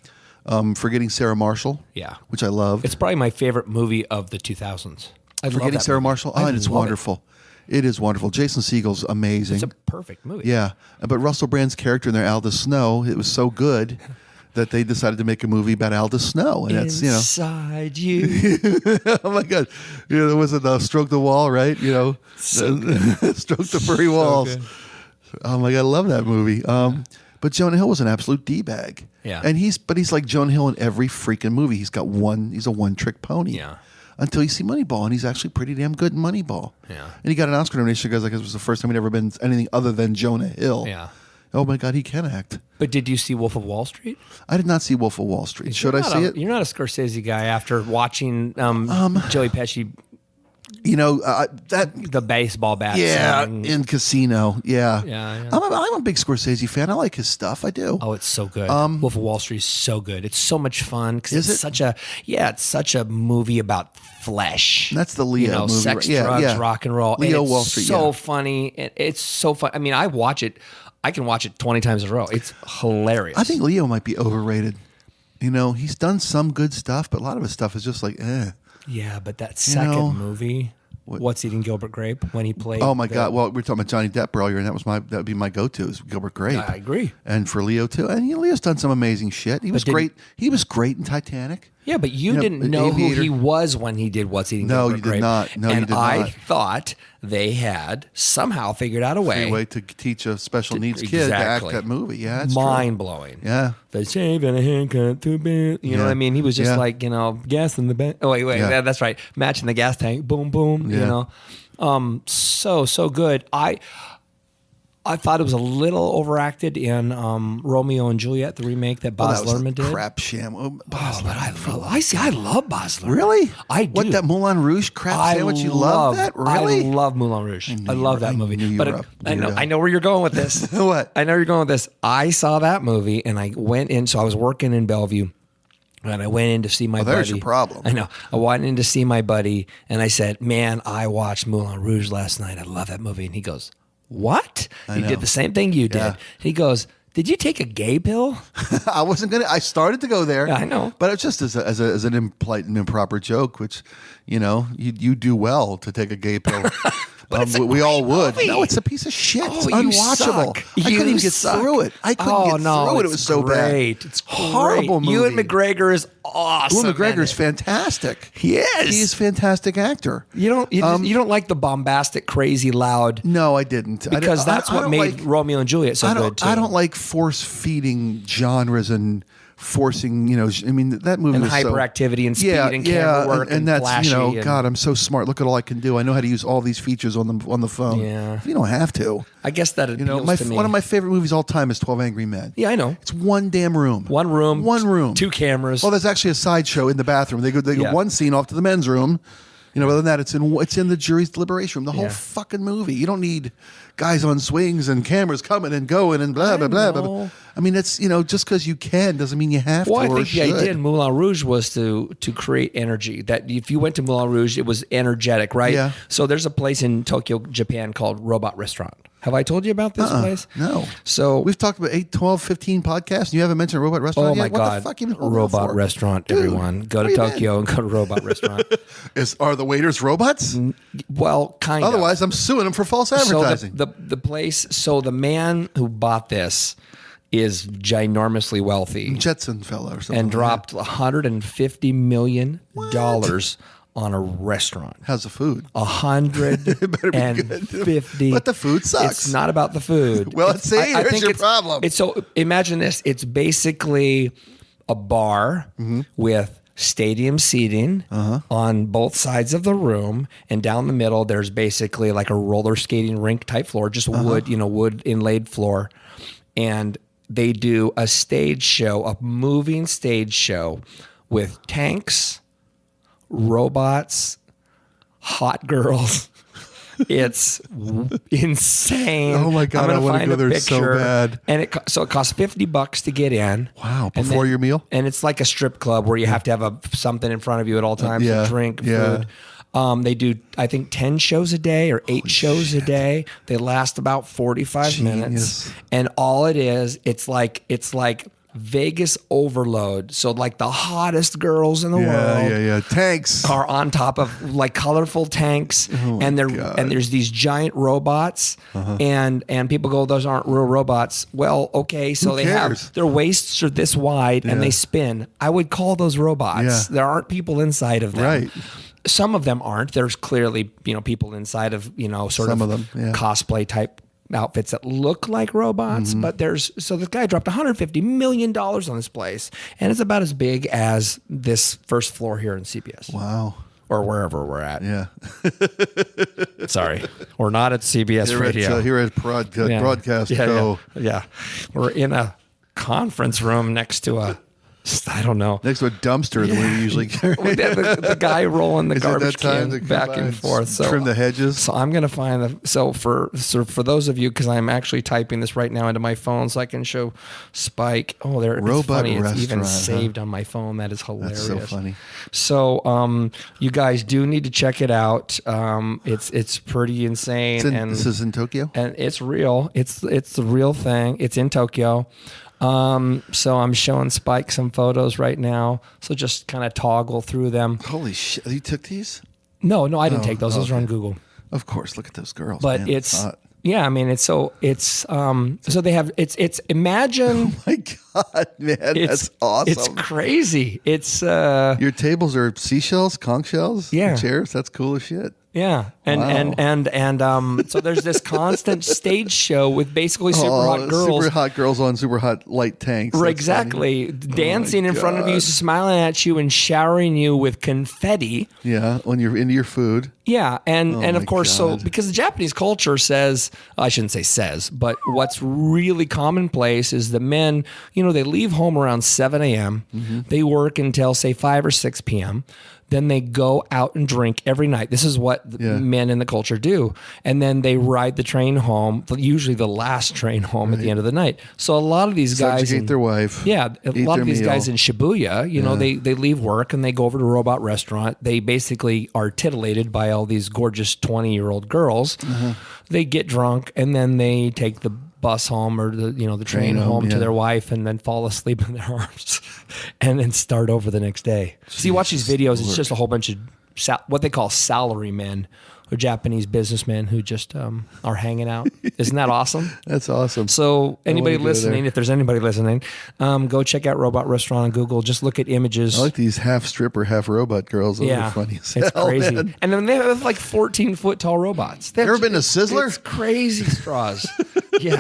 Forgetting Sarah Marshall. Yeah. Which I loved. It's probably my favorite movie of the 2000s. I love Forgetting that Sarah movie. Marshall. I And it's love wonderful. It is wonderful. Jason Segel's amazing. It's a perfect movie. Yeah. But Russell Brand's character in there, Aldous Snow, it was so good that they decided to make a movie about Aldous Snow. And that's, Inside you. oh my God. There was a Stroke the Wall, right? So Stroke the Furry Walls. good. Oh my God, I love that movie. But Jonah Hill was an absolute D-bag. Yeah. And he's like Jonah Hill in every freaking movie. He's a one-trick pony. Yeah. Until you see Moneyball, and he's actually pretty damn good in Moneyball. Yeah. And he got an Oscar nomination because it was the first time he'd ever been anything other than Jonah Hill. Yeah. Oh my God, he can act. But did you see Wolf of Wall Street? I did not see Wolf of Wall Street. Should I see it? You're not a Scorsese guy after watching Joey Pesci, the baseball bat. Yeah, swing. in Casino. Yeah. Yeah. I'm a big Scorsese fan. I like his stuff. I do. Oh, it's so good. Wolf of Wall Street is so good. It's so much fun because it's such a movie about flesh. That's the Leo movie. Sex, right? drugs, rock and roll. Leo and it's Wall Street. So funny. It's so fun. I mean, I watch it. I can watch it 20 times in a row. It's hilarious. I think Leo might be overrated. He's done some good stuff, but a lot of his stuff is just like, eh. Yeah, but that second movie, What's Eating Gilbert Grape, when he played. Oh my God! Well, we were talking about Johnny Depp earlier, and that would be my go-to is Gilbert Grape. I agree. And for Leo too, and Leo's done some amazing shit. He was great. He was great in Titanic. Yeah, but you didn't know who he was when he did What's Eating Gilbert Grape. No, you did not. No, and you did I not. thought they had somehow figured out a way to teach a special needs kid to act that movie. Yeah, it's mind blowing. Yeah, the shave and a haircut to be. You know what I mean? He was just like gas in the bank. Oh wait, that's right. Matching the gas tank. Boom, boom. Yeah. So good. I thought it was a little overacted in Romeo and Juliet, the remake that Baz that was Luhrmann a did. crap sham. But I love Baz Luhrmann. Really? I do. What, that Moulin Rouge crap sandwich? You love that? Really? I love Moulin Rouge. I love that movie. But I know where you're going with this. What? I know where you're going with this. I saw that movie and I went in. So I was working in Bellevue. And I went in to see my buddy. There's your problem. I know. I went in to see my buddy, and I said, "Man, I watched Moulin Rouge last night. I love that movie." And he goes, "What?" He did the same thing you did. Yeah. He goes, "Did you take a gay pill?" I wasn't gonna. I started to go there. Yeah, I know. But it's just as an impolite and improper joke, which you do well to take a gay pill. We all would. movie. No, it's a piece of shit. It's you unwatchable. suck. I couldn't even get suck. through it. I couldn't get through it. It was so bad. It's horrible great. movie. Ewan McGregor is awesome. Ewan McGregor is in it. fantastic. He is. He's a fantastic actor. You don't like the bombastic, crazy, loud. No, I didn't. Because that's what don't made like- Romeo and Juliet so good too. I don't like force feeding genres and forcing. I mean, that movie And was so- hyperactivity and speed and camera work and that's flashy and- God, I'm so smart. Look at all I can do. I know how to use all these features on the phone. Yeah. You don't have to. I guess that appeals to me. One of my favorite movies all time is 12 Angry Men. Yeah, I know. It's one damn room. One room. Two cameras. Well, there's actually a sideshow in the bathroom. They go Yeah. one scene off to the men's room. Other than that, it's in the jury's deliberation room. The whole Yeah. fucking movie. You don't need guys on swings and cameras coming and going and blah blah blah blah. know. I mean, it's just because you can doesn't mean you have Well, to. I or think the should. idea in Moulin Rouge was to create energy. That if you went to Moulin Rouge, it was energetic, right? Yeah. So there's a place in Tokyo, Japan called Robot Restaurant. Have I told you about this place? No. So We've talked about 8, 12, 15 podcasts, and you haven't mentioned a robot restaurant oh yet? my What God, the fuck you been holding out Robot for? Restaurant, Dude, everyone. Go to where you been? Tokyo and go to Robot Restaurant. Are the waiters robots? Well, kind of. Otherwise, I'm suing them for false So advertising. the place. So the man who bought this is ginormously wealthy Jetson fella or something. and like dropped $150 million on a restaurant. that. How's the food? $150. But the food sucks. It's not about the food. Well, see, here's your problem. So imagine this. It's basically a bar with stadium seating on both sides of the room, and down the middle there's basically like a roller skating rink type floor, just wood, wood inlaid floor, and they do a stage show, a moving stage show with tanks, robots, hot girls. It's insane. Oh my God, I'm gonna I wanna find go a there so picture. bad. And it costs $50 to get in. Wow, And before your meal? And it's like a strip club where you have to have something in front of you at all times, Yeah, to drink, yeah. food. They do, I think, 10 shows a day or 8 shows a day. They last about 45 minutes. Genius. And all it is, it's like Vegas overload. So like the hottest girls in the world Yeah. Tanks. are on top of like colorful tanks, and there's these giant robots, and people go, those aren't real robots. Well, okay, so Who they cares? have their waists are this wide and they spin. I would call those robots. Yeah. There aren't people inside of them. Right. Some of them aren't. There's clearly people inside of sort Some of of them, yeah. cosplay type outfits that look like robots, but this guy dropped $150 million on this place, and it's about as big as this first floor here in CBS. Wow. Or wherever we're at. Yeah. Sorry, we're not at CBS Radio. Here at Broadcast yeah, Co. Yeah. We're in a conference room next to a, I don't know. Next to a dumpster the way we usually carry. the guy rolling the Is it garbage that time to can come back by and forth. So trim the hedges? So I'm gonna find for those of you, because I'm actually typing this right now into my phone so I can show Spike. Oh, there. It's Robot funny. It's even restaurant, saved on my phone. That is hilarious. That's so funny. So you guys do need to check it out. It's pretty insane. This is in Tokyo? And it's real. It's the real thing. It's in Tokyo. So I'm showing Spike some photos right now. So just kind of toggle through them. Holy shit. You took these? No, I didn't take those. Those are on Google. Of course. Look at those girls. But man. it's hot. yeah, I mean so they have it's imagine Oh my God, man. it's That's awesome. It's crazy. It's Your tables are seashells, conch shells? Yeah. The chairs? That's cool as shit. Yeah, and so there's this constant stage show with basically super hot girls. Super hot girls on super hot light tanks. Right, That's exactly. funny. Dancing in front of you, smiling at you, and showering you with confetti. Yeah, when you're into your food. Yeah, and my of course, God. so because the Japanese culture says, I shouldn't say says, but what's really commonplace is the men, they leave home around 7 a.m. Mm-hmm. They work until say 5 or 6 p.m. Then they go out and drink every night. This is what men in the culture do. And then they ride the train home, usually the last train home at the end of the night. So a lot of these guys... Subjugate their wife. Yeah, a lot of these meal. guys in Shibuya, they leave work and they go over to a robot restaurant. They basically are titillated by all these gorgeous 20-year-old girls. Mm-hmm. They get drunk and then they take the bus home or the train home to their wife and then fall asleep in their arms and then start over the next day. So you watch these videos, it's just a whole bunch of what they call salary men or Japanese businessmen who just are hanging out. Isn't that awesome? That's awesome. So anybody go listening, there. if there's anybody listening, go check out Robot Restaurant on Google. Just look at images. I like these half stripper, half robot girls. Those are funny as it's hell, crazy. man. And then they have like 14-foot tall robots. Ever been to Sizzler? It's crazy straws. Yeah.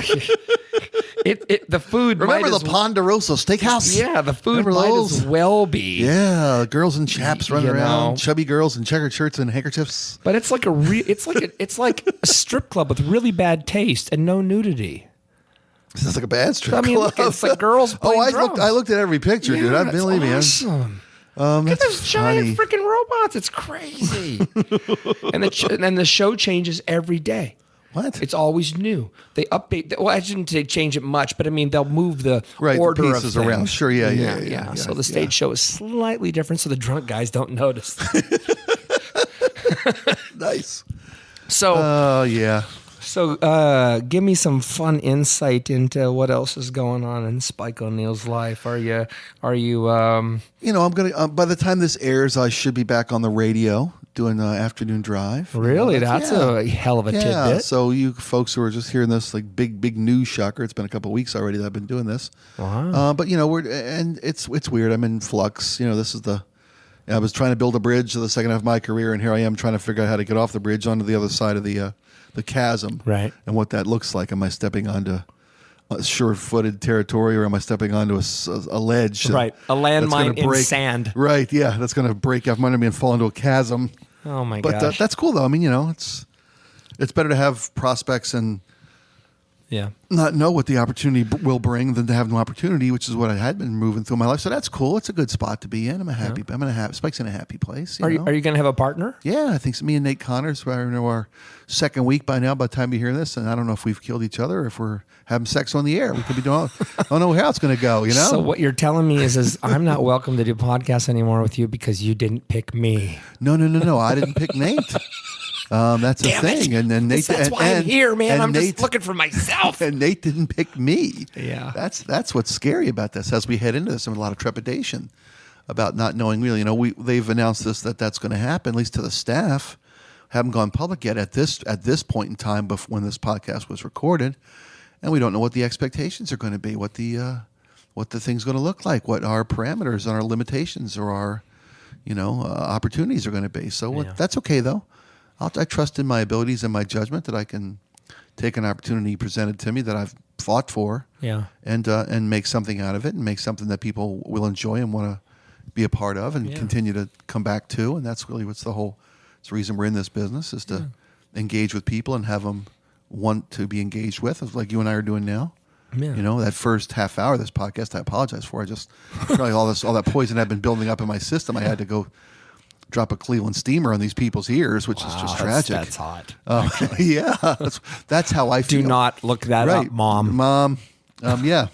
The food. Remember might the as- Ponderosa Steakhouse? Yeah, the food Remember might those? as well be. Yeah, girls in chaps running You around, know. chubby girls in checkered shirts and handkerchiefs. But it's like it's like a strip club with really bad taste and no nudity. Sounds like a bad strip I mean, club. look, it's like girls playing drums. I looked at every picture, dude. I Yeah, believe me. it's awesome. That's Look at those giant funny. freaking robots. It's crazy. and the show changes every day. What? It's always new. They update. Well, I shouldn't say change it much, but I mean they'll move the Right, the order pieces of things. around. Sure, yeah. So the stage show is slightly different, so the drunk guys don't notice. Nice. So, Oh, yeah. give me some fun insight into what else is going on in Spike O'Neill's life. Are you? I'm gonna. By the time this airs, I should be back on the radio doing the afternoon drive. Really? That's a hell of a Yeah. tidbit. So you folks who are just hearing this, like big news shocker. It's been a couple of weeks already that I've been doing this. Wow. But it's weird. I'm in flux. This is I was trying to build a bridge to the second half of my career, and here I am trying to figure out how to get off the bridge onto the other side of the chasm, Right. And what that looks like. Am I stepping onto sure-footed territory, or am I stepping onto a ledge? Right. A landmine that's gonna in break- sand. Right. Yeah, that's going to break up under me and fall into a chasm. Oh my But gosh. that's cool though. I mean, it's better to have prospects and yeah. not know what the opportunity will bring than to have no opportunity, which is what I had been moving through my life. So that's cool. It's a good spot to be in. I'm happy. I'm gonna have Spike's in a happy place. Are you going to have a partner? Yeah, I think so. Me and Nate Connors, I know our second week by now. By the time you hear this, and I don't know if we've killed each other or if we're having sex on the air. We could be doing. I don't know how it's going to go. So what you're telling me is I'm not welcome to do podcasts anymore with you because you didn't pick me. No. I didn't pick Nate. That's the Damn thing. it. And then Nate. That's why I'm here, man. and I'm Nate, just looking for myself. And Nate didn't pick me. Yeah. That's what's scary about this. As we head into this, I'm a lot of trepidation about not knowing really. They've announced that's going to happen, at least to the staff. Haven't gone public yet at this point in time, before when this podcast was recorded, and we don't know what the expectations are going to be, what the thing's going to look like, what our parameters and our limitations or our opportunities are going to be. So that's okay though. I trust in my abilities and my judgment that I can take an opportunity presented to me that I've fought for, and make something out of it, and make something that people will enjoy and want to be a part of, and continue to come back to. And that's really it's the reason we're in this business, is to engage with people and have them want to be engaged with, like you and I are doing now. Yeah. That first half hour of this podcast, I apologize for. I just probably all that poison had been building up in my system. I had to go drop a Cleveland steamer on these people's ears, which is just tragic. That's hot. Yeah, that's how I feel. Do not look that up, Mom. Yeah.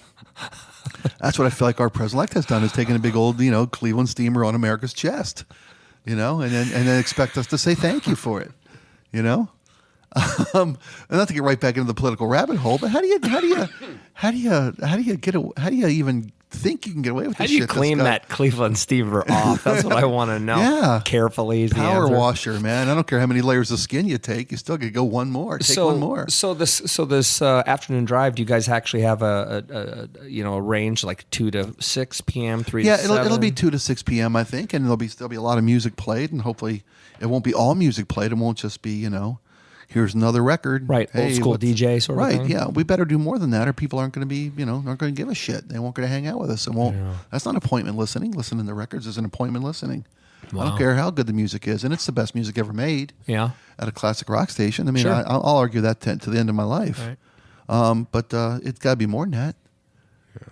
That's what I feel like our president-elect has done, is taken a big old, Cleveland steamer on America's chest, and then expect us to say thank you for it, and not to get right back into the political rabbit hole, but how do you even think you can get away with How this do you shit. clean that Cleveland steamer off? That's what I want to know. Yeah. Carefully is the Power answer. washer, man. I don't care how many layers of skin you take. You still could go one more. Take one more. So this afternoon drive, do you guys actually have a range like 2 to 6 p.m., 3 to 7? Yeah, it'll be 2 to 6 p.m. I think, and there'll be a lot of music played, and hopefully it won't be all music played. It won't just be here's another record. Right, old school what's- DJ sort of right, thing. yeah. We better do more than that, or people aren't going to be, not going to give a shit. They won't going to hang out with us. And won't. That's not appointment listening. Listening to records is an appointment listening. I don't care how good the music is, and it's the best music ever made. Yeah. At a classic rock station. I mean, Sure. I'll argue that to the end of my life. Right. But it's got to be more than that.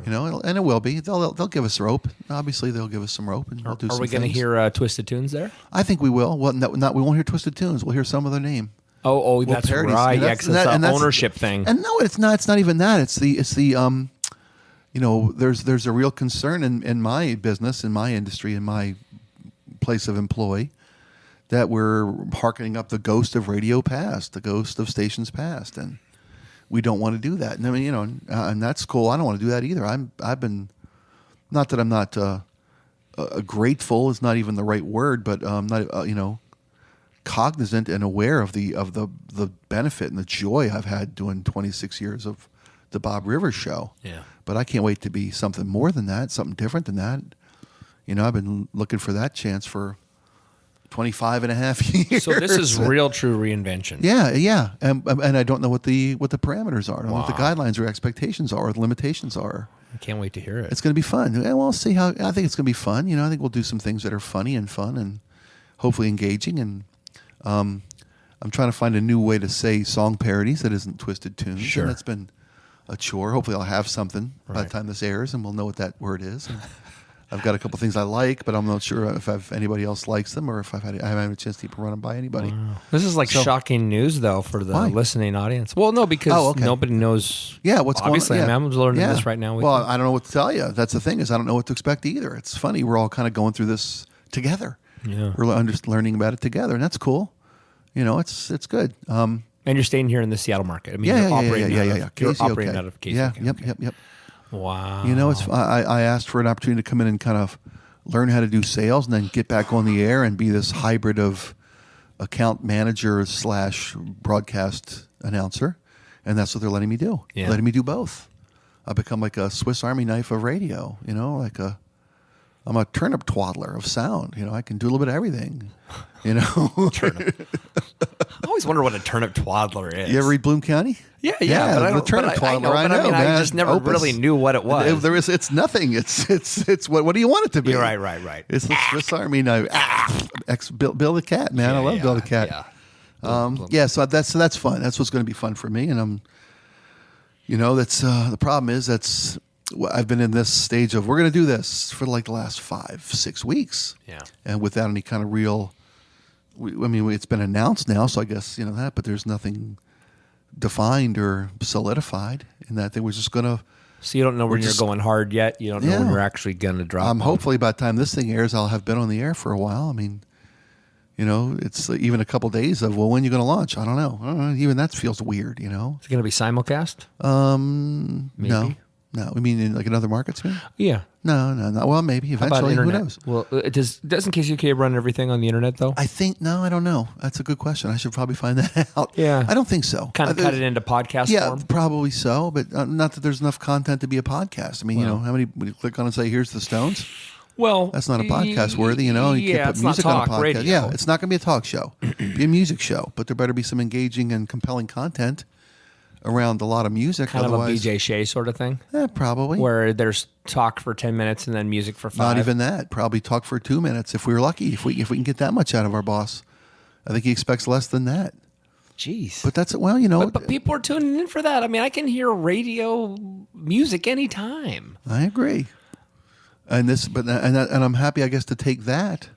And it will be. They'll give us rope. Obviously, they'll give us some rope, and we'll do. Are we going to hear Twisted Tunes there? I think we will. Well, we won't hear Twisted Tunes. We'll hear some other name. Oh, that's parodies. right. And Yeah, that's- 'cause it's and the that's- ownership thing. And no, it's not. It's not even that. It's the. There's a real concern in my business, in my industry, in my place of employ, that we're hearkening up the ghost of radio past, the ghost of stations past, and we don't want to do that. And I mean, and that's cool. I don't want to do that either. I've been, not that I'm not grateful is not even the right word, but not cognizant and aware of the benefit and the joy I've had doing 26 years of the Bob Rivers show. Yeah. But I can't wait to be something more than that, something different than that. I've been looking for that chance for 25 and a half years. So this is real true reinvention. Yeah. And I don't know what the parameters are. I don't know what the guidelines or expectations are or the limitations are. I can't wait to hear it. It's going to be fun. Yeah, we'll see how. I think it's going to be fun. I think we'll do some things that are funny and fun and hopefully engaging. And I'm trying to find a new way to say song parodies that isn't Twisted Tunes. Sure. And that's been a chore. Hopefully I'll have something by the Right. time this airs and we'll know what that word is. And I've got a couple things I like, but I'm not sure if anybody else likes them or if I haven't had a chance to even run them by anybody. This is like So- shocking news, though, for the Why? listening audience. Well, no, because okay. nobody knows. Yeah, what's obviously, going on? I'm learning this right now. With Well, you. I don't know what to tell you. That's the thing, is I don't know what to expect either. It's funny. We're all kind of going through this together. Yeah. We're learning about it together, and that's cool. It's good. And you're staying here in the Seattle market. I mean, Yeah. you're operating out of Casey, operating out of Casey. Yeah, okay. yep. Wow. I asked for an opportunity to come in and kind of learn how to do sales and then get back on the air and be this hybrid of account manager / broadcast announcer. And that's what they're letting me do. Yeah. Letting me do both. I've become like a Swiss Army knife of radio, I'm a turnip twaddler of sound. I can do a little bit of everything. Turnip. I always wonder what a turnip twaddler is. You ever read Bloom County? Yeah, but I don't. the turnip but I twaddler. know, but I mean, I man. just never Opus. really knew what it was. It's nothing. It's what do you want it to be? You're right. It's the Swiss Army knife. Bill the Cat, man. I love Bill the Cat. Yeah. So that's fun. That's what's going to be fun for me. And that's the problem is I've been in this stage of we're going to do this for like the last 5-6 weeks. Yeah. And without any kind of real, it's been announced now, so I guess that, but there's nothing defined or solidified in that thing. We're just going to. So you don't know when you're going hard yet. You don't know when Yeah. you're actually going to drop. Hopefully by the time this thing airs, I'll have been on the air for a while. I mean, it's even a couple days of, when are you going to launch? I don't know. Even that feels weird, Is it going to be simulcast? Maybe. No. I mean, in like in other markets, maybe? Yeah. No. Well, maybe How about eventually. Who internet? knows? Well, doesn't KCK run everything on the internet though? I don't know. That's a good question. I should probably find that out. Yeah. I don't think so. Kind of cut it into podcast Yeah, form. probably so, but not that there's enough content to be a podcast. I mean, how many would you click on and say, "Here's the Stones"? Well, That's not a podcast worthy, You Yeah, can't it's put not music on a talk podcast. radio. Yeah, it's not going to be a talk show. Be a music show, but there better be some engaging and compelling content around a lot of music. kind Otherwise, of a BJ Shea sort of thing, probably. where there's talk for 10 minutes and then music for 5. Not even that. Probably talk for 2 minutes if we're lucky. If we can get that much out of our boss, I think he expects less than that. Jeez. But that's But people are tuning in for that. I mean, I can hear radio music anytime. I agree. And I'm happy, I guess, to take that.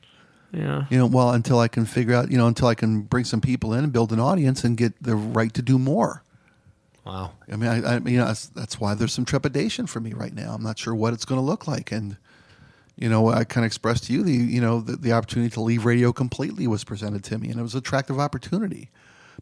Yeah. Until I can figure out, until I can bring some people in and build an audience and get the right to do more. Wow. I mean, that's why there's some trepidation for me right now. I'm not sure what it's going to look like, and I kind of expressed to you the opportunity to leave radio completely was presented to me, and it was an attractive opportunity,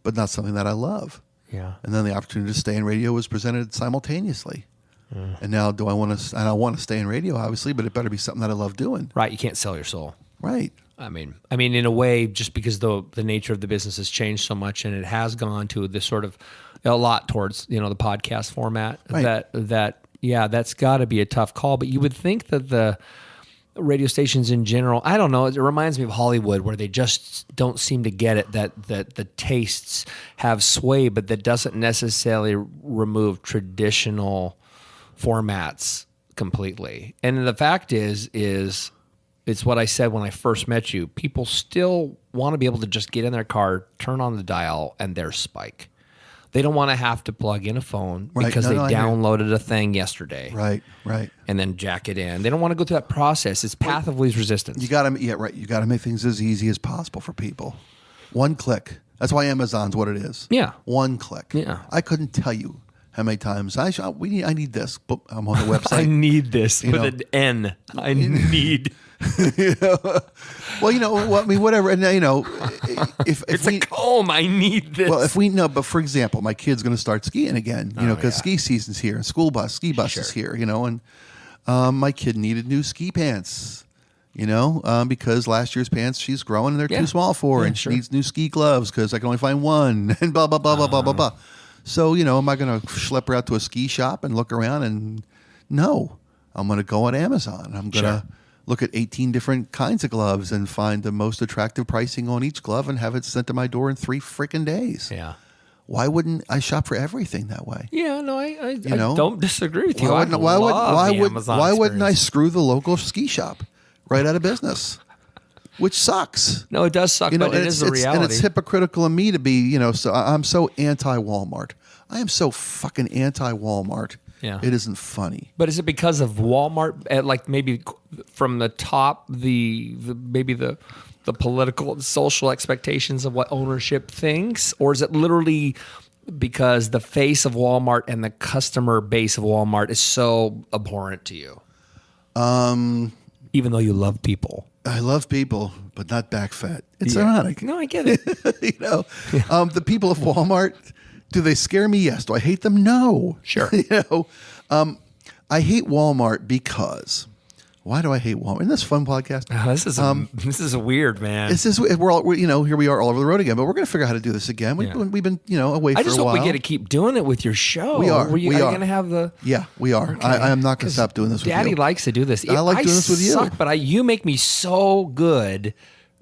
but not something that I love. Yeah. And then the opportunity to stay in radio was presented simultaneously. And now, do I want to? And I want to stay in radio, obviously, but it better be something that I love doing. Right. You can't sell your soul. Right. I mean, in a way, just because the nature of the business has changed so much, and it has gone to this sort of a lot towards the podcast format. Right. That's got to be a tough call. But you would think that the radio stations in general, I don't know, it reminds me of Hollywood, where they just don't seem to get it that the tastes have sway, but that doesn't necessarily remove traditional formats completely. And the fact is it's what I said when I first met you. People still want to be able to just get in their car, turn on the dial, and there's Spike. They don't want to have to plug in a phone because they downloaded a thing yesterday. Right. And then jack it in. They don't want to go through that process. It's path of least resistance. You got to, You got to make things as easy as possible for people. One click. That's why Amazon's what it is. Yeah. One click. Yeah. I couldn't tell you how many times I need this. But I'm on the website. I need this with an N. I need. Well, whatever. And if It's we, a comb. I need this. well, if we know, but for example, my kid's going to start skiing again, because ski season's here and ski bus is here, and my kid needed new ski pants, because last year's pants she's growing and they're too small for her, and she needs new ski gloves because I can only find one, and blah, blah, blah, blah, blah, blah, blah. So, am I going to schlep her out to a ski shop and look around? And no, I'm going to go on Amazon. I'm going to look at 18 different kinds of gloves and find the most attractive pricing on each glove and have it sent to my door in 3 freaking days. Yeah. Why wouldn't I shop for everything that way? Yeah, no, I don't disagree with you. Why wouldn't I experience. screw the local ski shop right out of business? Which sucks. No, it does suck, but it is the reality. And it's hypocritical of me to be, so I'm so anti-Walmart. I am so fucking anti-Walmart. Yeah. It isn't funny. But is it because of Walmart? Like maybe from the top, the political and social expectations of what ownership thinks, or is it literally because the face of Walmart and the customer base of Walmart is so abhorrent to you? Even though you love people. I love people, but not back fat. It's ironic. No, I get it. The people of Walmart, do they scare me? Yes. Do I hate them? No. Sure. I hate Walmart because. Why do I hate Walmart? Isn't this a fun podcast? This is weird, man. We're here we are all over the road again, but we're going to figure out how to do this again. We've been away for a while. I just hope we get to keep doing it with your show. We are. Are you going to have the? Yeah, we are. Okay. I am not going to stop doing this with you. Daddy likes to do this. I like doing this with you. Suck, but you make me so good.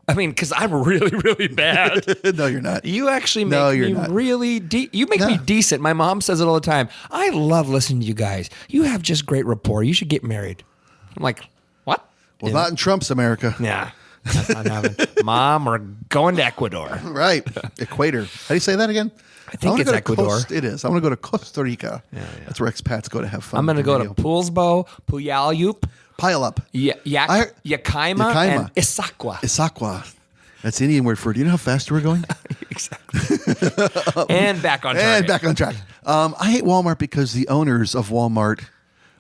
I mean, because I'm really, really bad. No, you're not. You actually make me really you make me decent. My mom says it all the time. I love listening to you guys. You have just great rapport. You should get married. I'm like, what? Well, not in Trump's America. Yeah. That's not happening. Mom, we're going to Ecuador. Right. Equator. How do you say that again? I think it's Ecuador. It is. I'm going to go to Costa Rica. Yeah. That's where expats go to have fun. I'm going to go to Poolsbo, Puyallup, Pile up. Yakaima, and Issaquah. Issaquah. That's the Indian word for it. Do you know how fast we're going? Exactly. And back on track. I hate Walmart because the owners of Walmart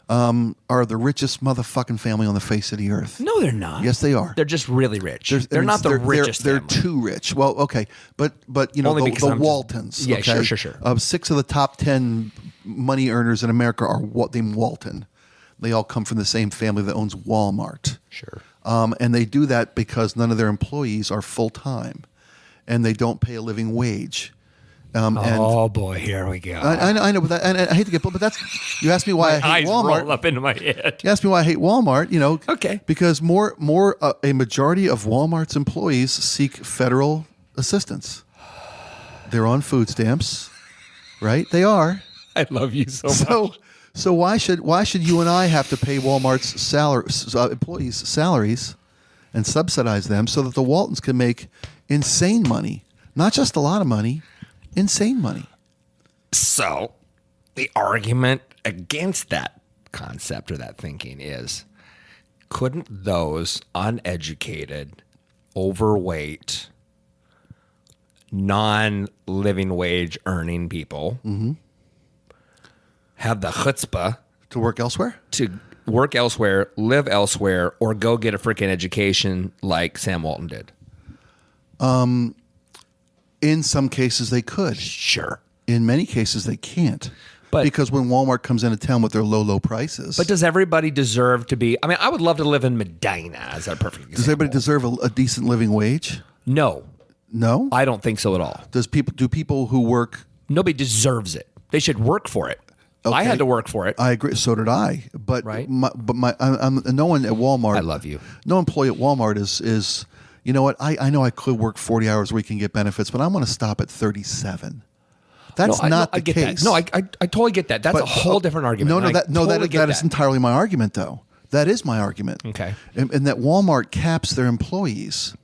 are the richest motherfucking family on the face of the earth. No, they're not. Yes, they are. They're just really rich. They're not the richest They're family. too rich. Well, okay. But Only the Waltons. Yeah, okay? sure. 6 of the top 10 money earners in America are named Walton. They all come from the same family that owns Walmart. Sure. And they do that because none of their employees are full-time. And they don't pay a living wage. Oh boy, here we go. I know, but I hate to get, but that's. You asked me why I hate Walmart. Roll up into my head. You asked me why I hate Walmart. Okay. Because a majority of Walmart's employees seek federal assistance. They're on food stamps, right? They are. I love you so much. So why should you and I have to pay Walmart's employees' salaries and subsidize them so that the Waltons can make insane money, not just a lot of money. Insane money. So, the argument against that concept or that thinking is, couldn't those uneducated, overweight, non-living wage earning people have the chutzpah to work elsewhere? To work elsewhere, live elsewhere, or go get a freaking education like Sam Walton did? In some cases, they could. Sure. In many cases, they can't. because when Walmart comes into town with their low prices. But does everybody deserve to be? I mean, I would love to live in Medina as a perfect example. Does everybody deserve a decent living wage? No, No. I don't think so at all. Do people who work? Nobody deserves it. They should work for it. I Okay. had to work for it. I agree. So did I. But Right. I'm no one at Walmart. I love you. No employee at Walmart is. You know what? I know I could work 40 hours a week and get benefits, but I'm going to stop at 37. That's not the I get case. that. No, I totally get that. That's a whole different argument. No, And I totally get that is entirely my argument, though. That is my argument. Okay. And that Walmart caps their employees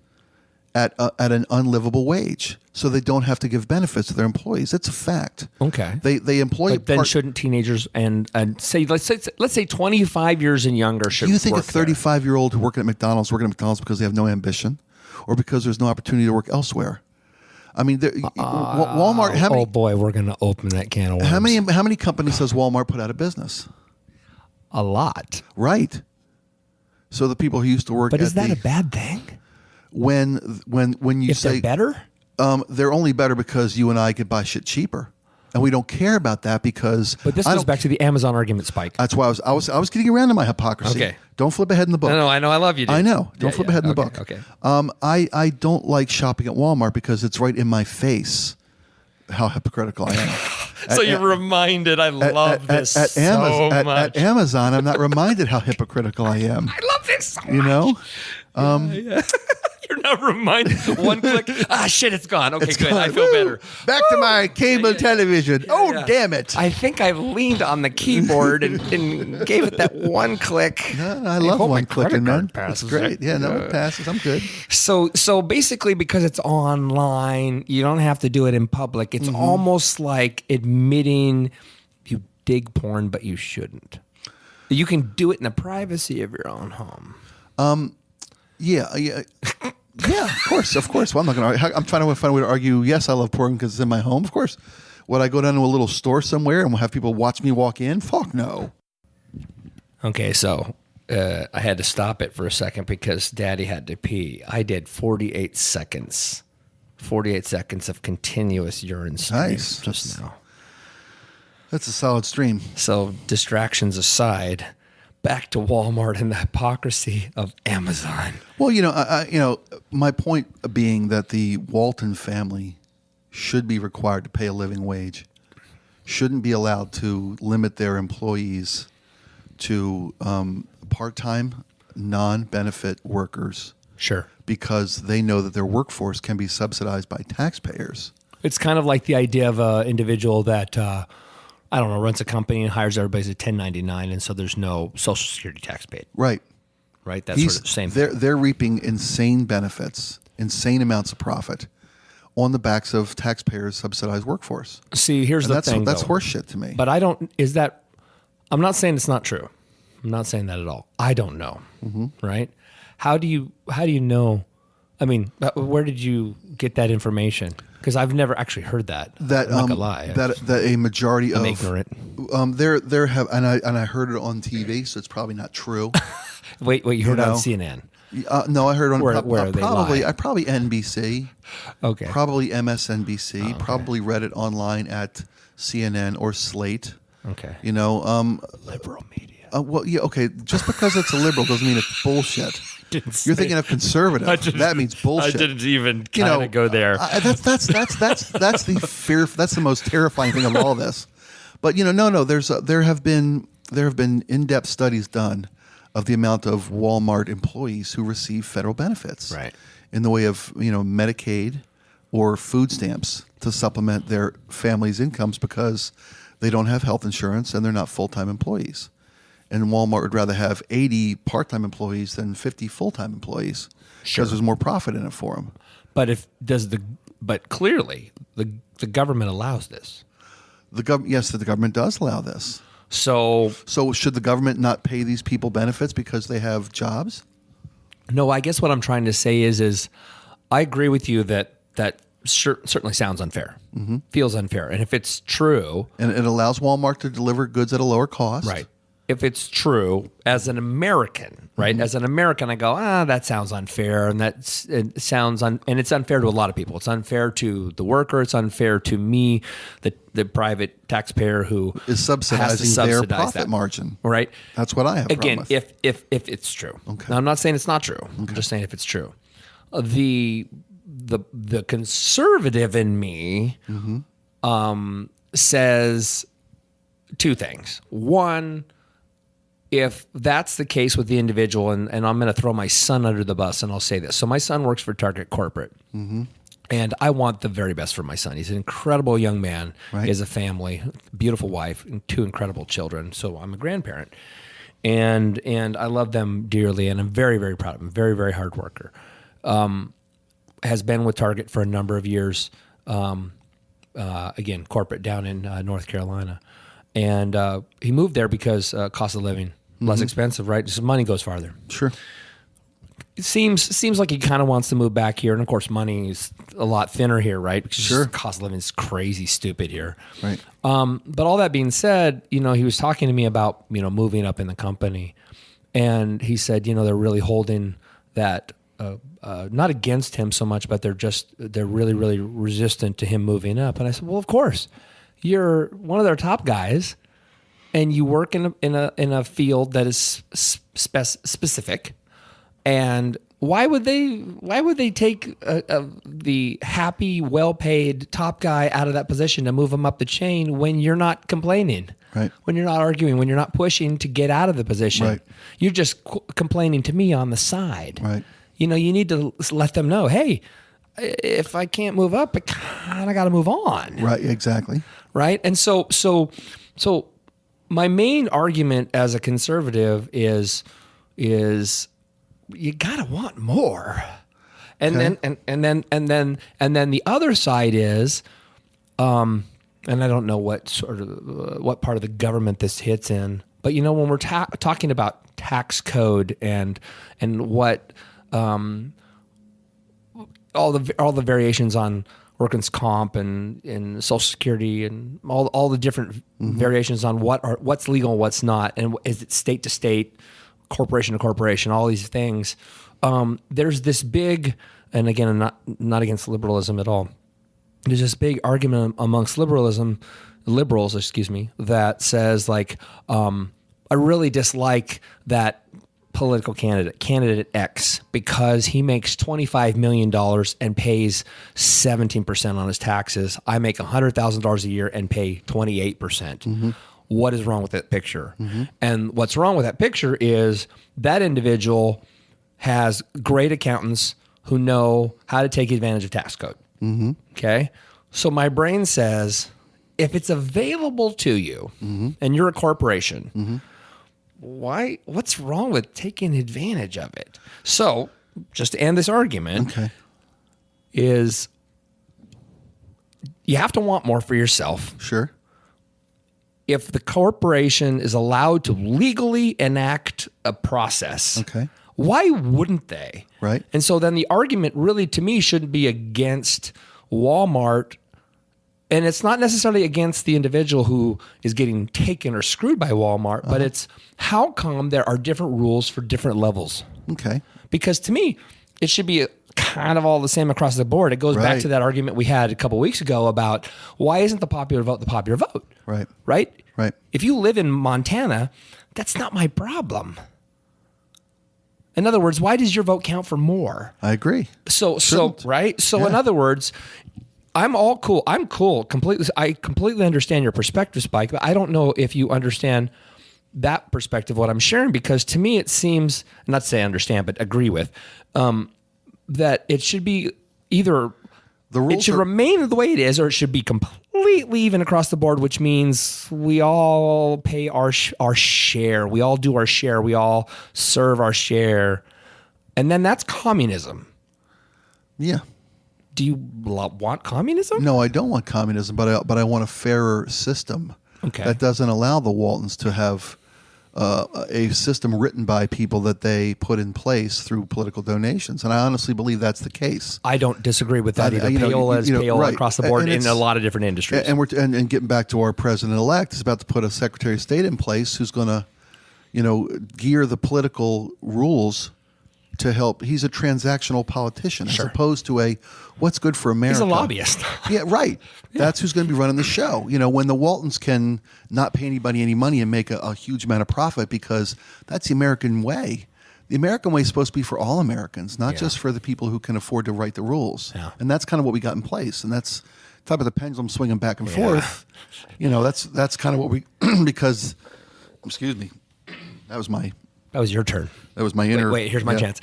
at an unlivable wage, so they don't have to give benefits to their employees. It's a fact. Okay. They employ. But then shouldn't teenagers and say let's say 25 years and younger should Do you think a work there? 35-year-old working at McDonald's because they have no ambition, or because there's no opportunity to work elsewhere? I mean, Walmart. How many? Oh boy, we're going to open that can of worms. How many companies does Walmart put out of business? A lot. Right. So the people who used to work. But at is that a bad thing? when you If say they're better? they're only better because you and I could buy shit cheaper, and we don't care about that because. But this goes back to the Amazon argument, Spike. That's why I was getting around to my hypocrisy. Okay. Don't flip ahead in the book. No, I know I love you, dude. I know. Don't flip ahead in the Okay, book. okay. I don't like shopping at Walmart because it's right in my face how hypocritical I am. So you're reminded. I love this so much. At Amazon, I'm not reminded how hypocritical I am. I love this so You know? You're not reminded. One click. Ah, shit, it's gone. Okay, good. I feel better. Back to my cable television. Yeah. Damn it. I think I leaned on the keyboard and gave it that one click. I love hope my one clicking, credit man. card passes. It's great. Yeah, no, it passes. I'm good. So basically, because it's online, you don't have to do it in public. It's almost like admitting you dig porn, but you shouldn't. You can do it in the privacy of your own home. Yeah, of course. Well, I'm not going to. I'm trying to find a way to argue. Yes, I love porn because it's in my home. Of course. Would I go down to a little store somewhere and have people watch me walk in? Fuck no. Okay, so I had to stop it for a second because Daddy had to pee. I did 48 seconds. 48 seconds of continuous urine stream Nice. just now. That's a solid stream. So distractions aside, back to Walmart and the hypocrisy of Amazon. Well, my point being that the Walton family should be required to pay a living wage, shouldn't be allowed to limit their employees to part-time, non-benefit workers. Sure. Because they know that their workforce can be subsidized by taxpayers. It's kind of like the idea of an individual that, runs a company and hires everybody as a 1099, and so there's no Social Security tax paid. Right. Right? That's sort of the same thing. They're reaping insane benefits, insane amounts of profit on the backs of taxpayers' subsidized workforce. See, here's the thing. That's though. horseshit to me. But I'm not saying it's not true. I'm not saying that at all. I don't know. Right? How do you know? I mean, where did you get that information? Because I've never actually heard that. I'm not gonna lie. That a majority I'm of ignorant. there have and I heard it on TV, so it's probably not true. Wait, you heard it on know. CNN? No, I heard on Where they lie? probably NBC, Okay. probably MSNBC, probably read it online at CNN or Slate. Okay. Liberal media. Well, yeah, okay. Just because it's a liberal doesn't mean it's bullshit. You're thinking of conservative. That means bullshit. I didn't even kind of go there. That's the fear. That's the most terrifying thing of all this. But no. There have been in-depth studies done of the amount of Walmart employees who receive federal benefits, Right. in the way of Medicaid or food stamps to supplement their family's incomes because they don't have health insurance and they're not full-time employees. And Walmart would rather have 80 part-time employees than 50 full-time employees because there's more profit in it for them. But clearly the government allows this. Yes, the government does allow this. So should the government not pay these people benefits because they have jobs? no, I guess what I'm trying to say is I agree with you that certainly sounds unfair, feels unfair, and if it's true, And it allows Walmart to deliver goods at a lower cost. right? if it's true as an American, right? As an American, I go, that sounds unfair, and and it's unfair to a lot of people. It's unfair to the worker. It's unfair to me, the private taxpayer who is subsidizing their profit margin, right? That's what I have. Again, if it's true. Okay. Now, I'm not saying it's not true. Okay. I'm just saying if it's true. The conservative in me says two things. One, if that's the case with the individual, and I'm going to throw my son under the bus, and I'll say this. So my son works for Target Corporate, and I want the very best for my son. He's an incredible young man. Right. He has a family, beautiful wife, and 2 incredible children. So I'm a grandparent, and I love them dearly, and I'm very, very proud of him. Very, very hard worker. Has been with Target for a number of years. Again, corporate down in North Carolina. And he moved there because cost of living, less expensive, right? Just money goes farther. Sure. It seems like he kind of wants to move back here. And of course, money is a lot thinner here, right? Because cost of living is crazy stupid here. Right. But all that being said, he was talking to me about, moving up in the company. And he said, they're really holding that not against him so much, but they're really, really resistant to him moving up. And I said, well, of course, you're one of their top guys, and you work in a field that is specific. And why would they take the happy, well-paid top guy out of that position to move him up the chain when you're not complaining? Right. When you're not arguing, when you're not pushing to get out of the position, right. You're just complaining to me on the side. Right. You need to let them know, hey, if I can't move up, I kind of got to move on. Right. Exactly. Right. And so my main argument as a conservative is you got to want more. And then the other side is, and I don't know what part of the government this hits in, but when we're talking about tax code and what all the variations on workers' comp and Social Security and all the different variations on what's legal and what's not, and is it state to state, corporation to corporation, all these things. There's this big, and again, I'm not against liberalism at all. There's this big argument amongst liberals, that says like, I really dislike that political candidate X, because he makes $25 million and pays 17% on his taxes. I make $100,000 a year and pay 28%. What is wrong with that picture? And what's wrong with that picture is that individual has great accountants who know how to take advantage of tax code. Okay. So my brain says, if it's available to you and you're a corporation, what's wrong with taking advantage of it? So just to end this argument, is you have to want more for yourself. Sure. If the corporation is allowed to legally enact a process, why wouldn't they? Right. And so then the argument really, to me, shouldn't be against Walmart. And it's not necessarily against the individual who is getting taken or screwed by Walmart, but it's how come there are different rules for different levels? Okay. Because to me, it should be kind of all the same across the board. It goes back to that argument we had a couple of weeks ago about why isn't the popular vote the popular vote? Right. Right? Right. If you live in Montana, that's not my problem. In other words, why does your vote count for more? I agree. So right? So in other words, I'm all cool. I'm cool. I completely understand your perspective, Spike, but I don't know if you understand that perspective, what I'm sharing, because to me it seems, not to say understand, but agree with, that it should be either it should remain the way it is, or it should be completely even across the board, which means we all pay our share. We all do our share. We all serve our share. And then that's communism. Yeah. Do you want communism? No, I don't want communism, but I want a fairer system that doesn't allow the Waltons to have a system written by people that they put in place through political donations. And I honestly believe that's the case. I don't disagree with that either. Payola is payola across the board in a lot of different industries. And getting back to our president-elect is about to put a Secretary of State in place who's going to gear the political rules to help. He's a transactional politician as opposed to a what's good for America. He's a lobbyist. Yeah, right. That's who's going to be running the show. When the Waltons can not pay anybody any money and make a huge amount of profit because that's the American way. The American way is supposed to be for all Americans, not just for the people who can afford to write the rules. Yeah. And that's kind of what we got in place. And that's talk about the pendulum swinging back and forth. That's kind of what we because excuse me. That was your turn. That was my inner. Wait, here's my chance.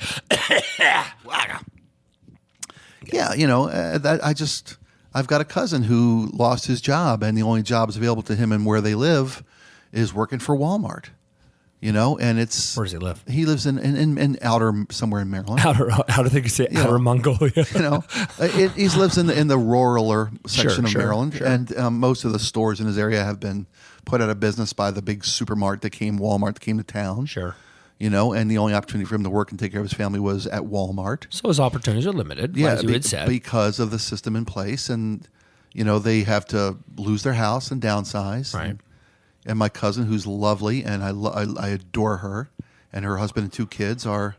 I've got a cousin who lost his job, and the only jobs available to him and where they live is working for Walmart. And it's where does he live? He lives in outer somewhere in Maryland. How do they say outer Mongolia? He lives in the ruraler section of Maryland, and most of the stores in his area have been put out of business by the big Walmart that came to town. Sure. And the only opportunity for him to work and take care of his family was at Walmart. So his opportunities are limited, as you had said. Because of the system in place. And, they have to lose their house and downsize. Right. And my cousin, who's lovely, and I adore her, and her husband and 2 kids are,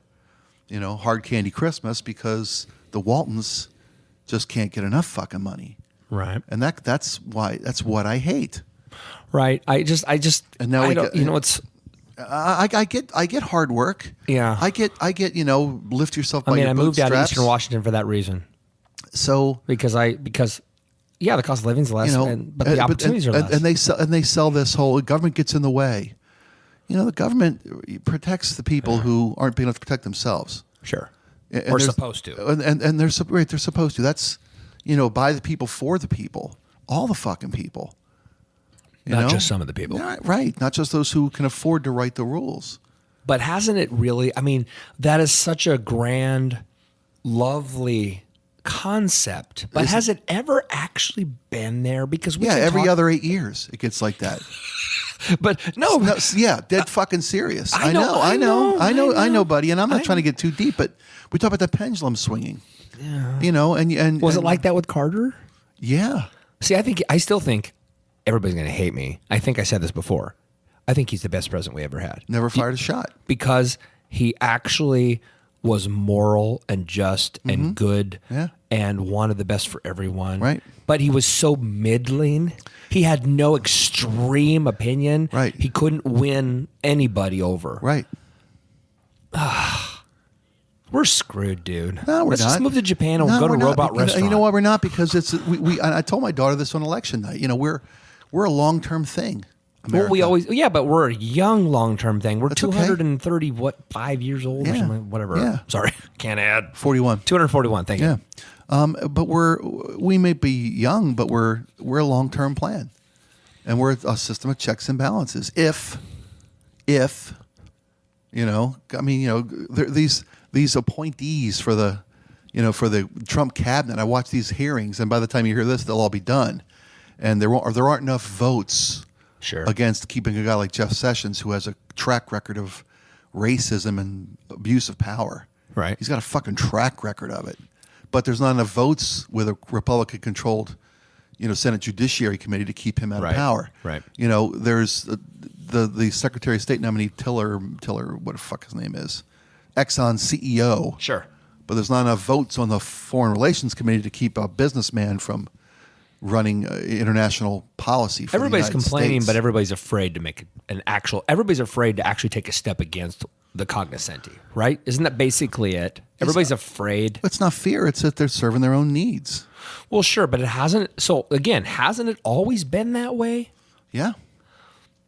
hard candy Christmas because the Waltons just can't get enough fucking money. Right. And that's what I hate. Right. I just, and now it's... I get hard work. Yeah. I get lift yourself by your I moved out of bootstraps. Eastern Washington for that reason. So because the cost of living's less, but the opportunities are less. And they sell this whole government gets in the way. The government protects the people who aren't being able to protect themselves. Sure. And or supposed to. And they're supposed to. That's by the people for the people. All the fucking people. Not just some of the people. Right. Not just those who can afford to write the rules. But hasn't it really, that is such a grand, lovely concept. But has it ever actually been there? Because every other 8 years it gets like that. But dead fucking serious. I know, buddy. And I'm not trying to get too deep, but we talk about the pendulum swinging. Yeah. And was it like that with Carter? Yeah. See, I still think everybody's going to hate me. I think I said this before. I think he's the best president we ever had. Never fired a shot. Because he actually was moral and just and good and wanted the best for everyone. Right. But he was so middling. He had no extreme opinion. Right. He couldn't win anybody over. Right. We're screwed, dude. No, we're Let's not. just move to Japan and go to Robot Restaurant. You know why we're not? Because it's I told my daughter this on election night. We're a long-term thing. America. Well, but we're a young long-term thing. We're That's 230 5 years old or something, whatever. Yeah. Sorry, can't add 41. 241. Thank you. But we may be young, but we're a long-term plan, and we're a system of checks and balances. If these appointees for the Trump cabinet. I watch these hearings, and by the time you hear this, they'll all be done, and there aren't enough votes. Sure. Against keeping a guy like Jeff Sessions, who has a track record of racism and abuse of power. Right. He's got a fucking track record of it. But there's not enough votes with a Republican-controlled, Senate Judiciary Committee to keep him out of power. Right. There's the Secretary of State nominee Tiller, what the fuck his name is, Exxon CEO. Sure. But there's not enough votes on the Foreign Relations Committee to keep a businessman from running international policy for everybody's the United complaining, States. but everybody's afraid to make everybody's afraid to actually take a step against the cognoscenti, right? Isn't that basically it? Everybody's afraid. It's not fear. It's that they're serving their own needs. Well, sure, but it hasn't. So again, hasn't it always been that way? Yeah.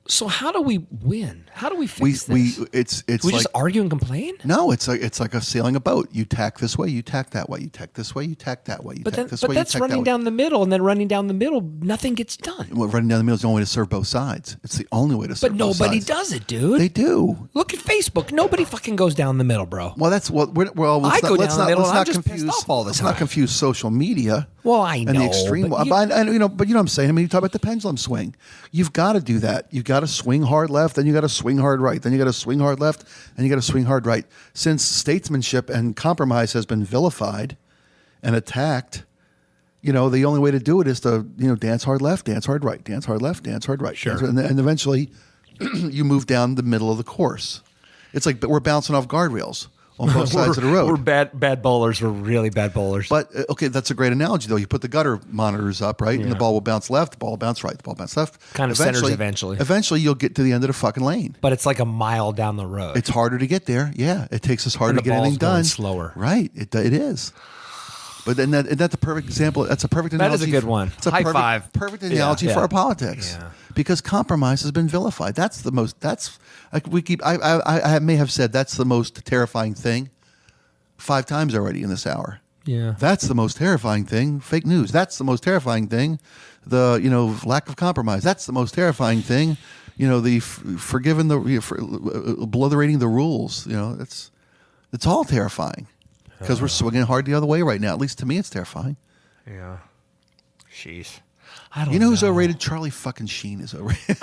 So how do we win? How do we fix this? It's we like, just argue and complain? No, it's like a sailing a boat. You tack this way, you tack that way. You tack this way, you tack that way. You tack this way, you tack that's running down the middle, and then running down the middle, nothing gets done. Well, running down the middle is the only way to serve both sides. It's the only way to serve both sides. But nobody does it, dude. They do. Look at Facebook. Nobody fucking goes down the middle, bro. Well, that's what. I go down the middle, and I'm just pissed off all the Let's time. not confuse social media. Well, I know. And the extreme. But you know what I'm saying. I mean, you talk about the pendulum swing. You've got to do that. You've got to swing hard left, then you got to swing hard right, then you got to swing hard left, and you got to swing hard right. Since statesmanship and compromise has been vilified and attacked, the only way to do it is to dance hard left, dance hard right, dance hard left, dance hard right. Sure. And eventually, you move down the middle of the course. It's like we're bouncing off guardrails on both sides of the road. We're bad bowlers. We're really bad bowlers. But okay, that's a great analogy though. You put the gutter monitors up, right, and the ball will bounce left, the ball will bounce right, the ball will bounce left. Kind of centers eventually. Eventually, you'll get to the end of the fucking lane. But it's like a mile down the road. It's harder to get there. Yeah, it takes us harder And to the get anything ball's going done. slower. Right, it is. But then that's a perfect example. That's a perfect That analogy. is a good one. It's a High perfect, five. Perfect analogy for our politics. Yeah. Because compromise has been vilified. That's the most. That's like we keep. I may have said that's the most terrifying thing 5 times already in this hour. Yeah. That's the most terrifying thing. Fake news. That's the most terrifying thing. The lack of compromise. That's the most terrifying thing. The forgiving obliterating the rules. It's all terrifying because we're swinging hard the other way right now. At least to me, it's terrifying. Yeah. Jeez. I don't know. Who's overrated? Charlie fucking Sheen is overrated.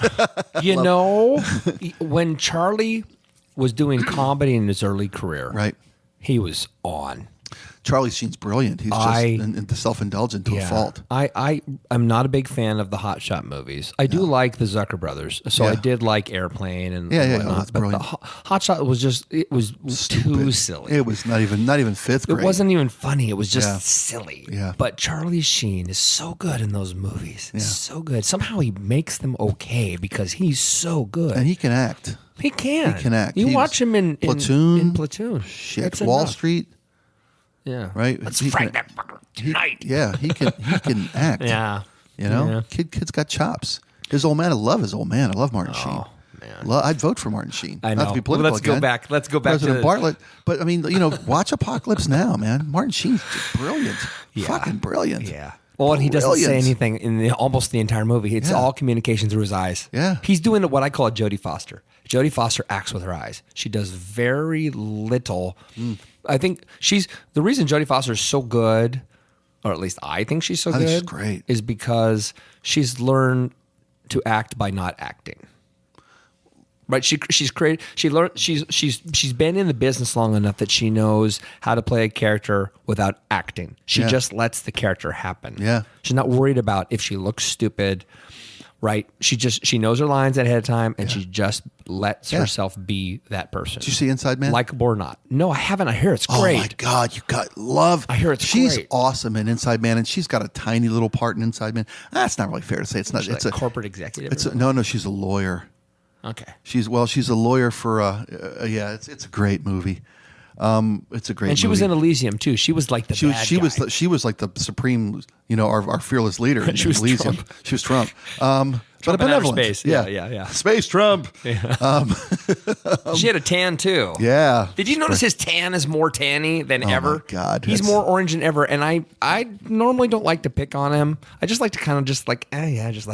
When Charlie was doing comedy in his early career, Right. he was on. Charlie Sheen's brilliant. He's just self-indulgent to a fault. I'm not a big fan of the Hot Shot movies. I do like the Zucker brothers, so I did like Airplane and whatnot. That's but brilliant. the Hot Shot was too Stupid. silly. It was not even fifth grade. It wasn't even funny. It was just silly. Yeah. But Charlie Sheen is so good in those movies. So good. Somehow he makes them okay because he's so good. And he can act. He can. He can act. You He watch was him in Platoon. In Platoon. Shit. That's Wall enough. Street. Yeah. Right. Let's He frank can- that fucker tonight. he can act. Yeah. Yeah. Kid's got chops. His old man. I love his old man. I love Martin Sheen. Man. I'd vote for Martin Sheen. I know. Not to be political Let's go again. back. Let's go back President to Bartlett. But I mean, watch Apocalypse Now, man. Martin Sheen's just brilliant. Fucking brilliant. Yeah. Well, and he doesn't say Brilliant. anything in almost the entire movie. It's all communication through his eyes. Yeah. He's doing what I call a Jodie Foster. Jodie Foster acts with her eyes. She does very little. I think the reason Jodie Foster is so good, or at least I think she's so I good, think she's great. is because she's learned to act by not acting. Right, she's created. She learned. She's been in the business long enough that she knows how to play a character without acting. She just lets the character happen. Yeah, she's not worried about if she looks stupid. Right, she knows her lines ahead of time, and she just lets herself be that person. Did you see Inside Man? Likable or not? No, I haven't. I hear it's great. Oh my God, you got love. I hear it's she's great. awesome in Inside Man, and she's got a tiny little part in Inside Man. That's not really fair to say. It's not. She's It's like a corporate executive. No. She's a lawyer. Okay. She's a lawyer for. It's a great movie. It's a great. And she was in Elysium too. She was like the She was bad she guy. was she was like the supreme, our fearless leader. In She was Elysium. Trump. She was Trump. But a Trump in outer benevolent. space. Yeah. Space Trump. She had a tan too. Yeah. Did you notice his tan is more tanny than Oh, ever? my God. He's That's- more orange than ever. And I normally don't like to pick on him. I just like to kind of just let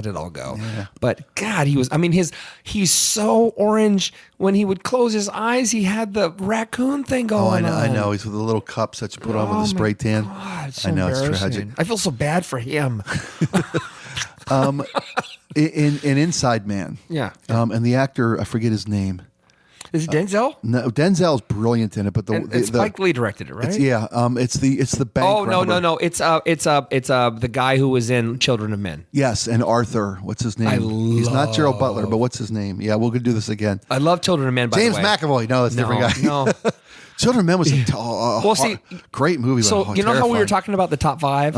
it all go. Yeah. But God, he's so orange. When he would close his eyes, he had the raccoon thing Oh, going I on. know. He's with the little cups that you put on with Oh, the spray my tan. God, it's so I know it's embarrassing. tragic. I feel so bad for him. In Inside Man. Yeah. And the actor, I forget his name. Is it Denzel? No, Denzel's brilliant in it, but And Spike Lee directed it, right? It's the bank. Oh robber. no! It's the guy who was in Children of Men. Yes, and Arthur. What's his name? He's not Gerald Butler, but what's his name? Yeah, we're gonna do this again. I love Children of Men. By James the way, McAvoy. No, that's a different guy. No. Children of Men was great movie. So but you know how we were terrifying. talking about the top 5?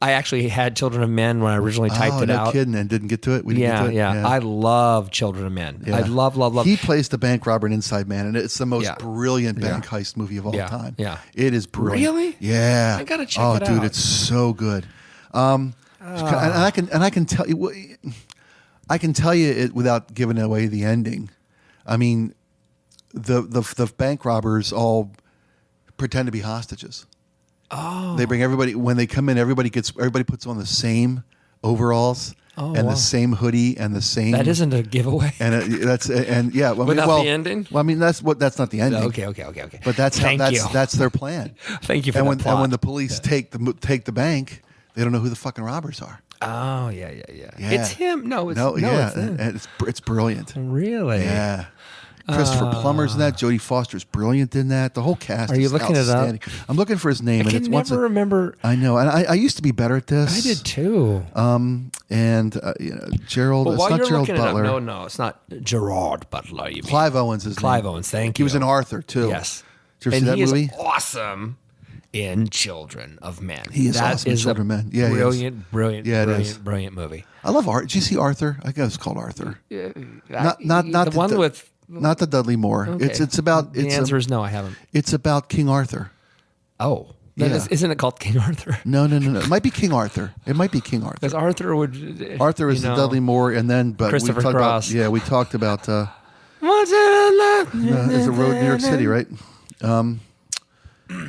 I actually had Children of Men when I originally typed it no out. kidding, and didn't get to it. We didn't get to it. Yeah. I love Children of Men. Yeah. I love. He plays the bank robber in Inside Man, and it's the most Yeah. brilliant bank Yeah. heist movie of all Yeah. time. Yeah. It is brilliant. Really? Yeah. I gotta check oh, it dude, out. it's so good. And I can tell you, it without giving away the ending. I mean, the bank robbers all pretend to be hostages. Oh. They bring everybody when they come in. Everybody puts on the same overalls and the same hoodie and the same. That isn't a giveaway. And yeah. Well, Without the ending? Well, I mean that's not the ending. Okay. But that's that's their plan. Thank you for and that when plot. and when the police take the bank, they don't know who the fucking robbers are. Oh yeah. Yeah. It's him. No, it's yeah, them. and it's brilliant. Really? Yeah. Christopher Plummer's in that. Jodie Foster's brilliant in that. The whole cast. Are you is looking it up? outstanding. I'm looking for his name, I and it's can never remember. I know, and I used to be better at this. I did too. Gerald. But It's while not you're Gerald looking Butler. it up, no, it's not Gerard Butler. You mean. Clive Owens is Clive Owens. Thank He you. was in Arthur too. Yes. Did you ever see that he movie? is awesome in Children of Men. He is That awesome in is Children a of Men. Yeah, he is. brilliant, Yeah, it is. brilliant movie. I love Art. Did you see Arthur? I guess it's called Arthur. Not the one with. Not the Dudley Moore. Okay. It's about. The answer is no. I haven't. It's about King Arthur. Oh, then Yeah. isn't it called King Arthur? No. It might be King Arthur. It might be King Arthur. Because Arthur would. Arthur is the Dudley Moore, and then Christopher we talked Cross. about we talked about. What's it It's a road in New York City, right?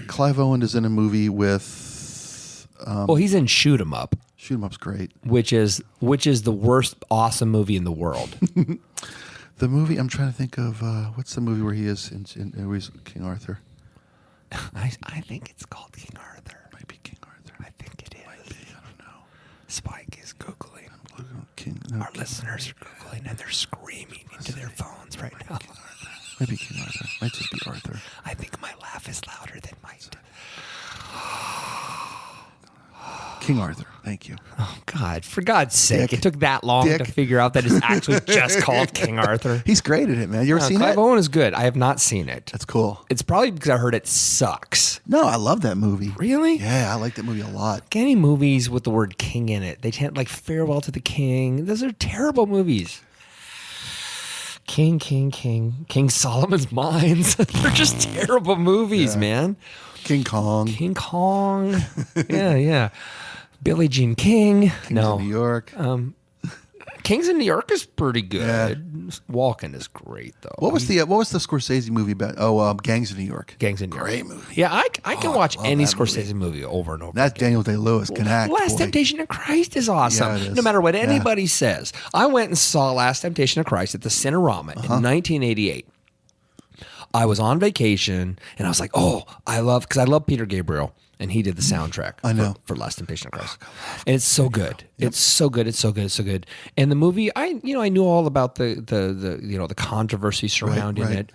Clive Owen is in a movie with. Well, he's in Shoot 'Em Up, Shoot 'em Up's great. which is the worst awesome movie in the world. The movie I'm trying to think of. What's the movie where he is where he's King Arthur? I think it's called King Arthur. Might be King Arthur. I think it is. I don't know. Spike is Googling. Our listeners are Googling and they're screaming into their phones right now. Might be King Arthur. Might just be Arthur. I think my laugh is louder than my... King Arthur. Thank you. Oh, God. For God's sake. Dick. It took that long Dick. to figure out that it's actually just called King Arthur. He's great at it, man. You ever seen Clive it? Owen is good. I have not seen it. That's cool. It's probably because I heard it sucks. No, I love that movie. Really? Yeah, I like that movie a lot. Any movies with the word king in it, they tend like Farewell to the King. Those are terrible movies. King Solomon's Mines. They're just terrible movies, man. King Kong. King Kong. yeah. Billie Jean King. Kings of New York. Kings in New York is pretty good. Walken is great though. What was the Scorsese movie about? Oh, Gangs of New York. Gangs in New York? Great movie. Yeah, I can watch any that Scorsese movie over and over. That's Daniel Day-Lewis can act. Last boy. Temptation of Christ is awesome. Yeah, it is. No matter what Yeah. anybody says. I went and saw Last Temptation of Christ at the Cinerama in 1988. I was on vacation and I was like, I love Peter Gabriel. And he did the soundtrack for Last Temptation of Christ. And it's so good. Yep. It's so good. It's so good. It's so good. And the movie, I knew all about the controversy surrounding Right. it.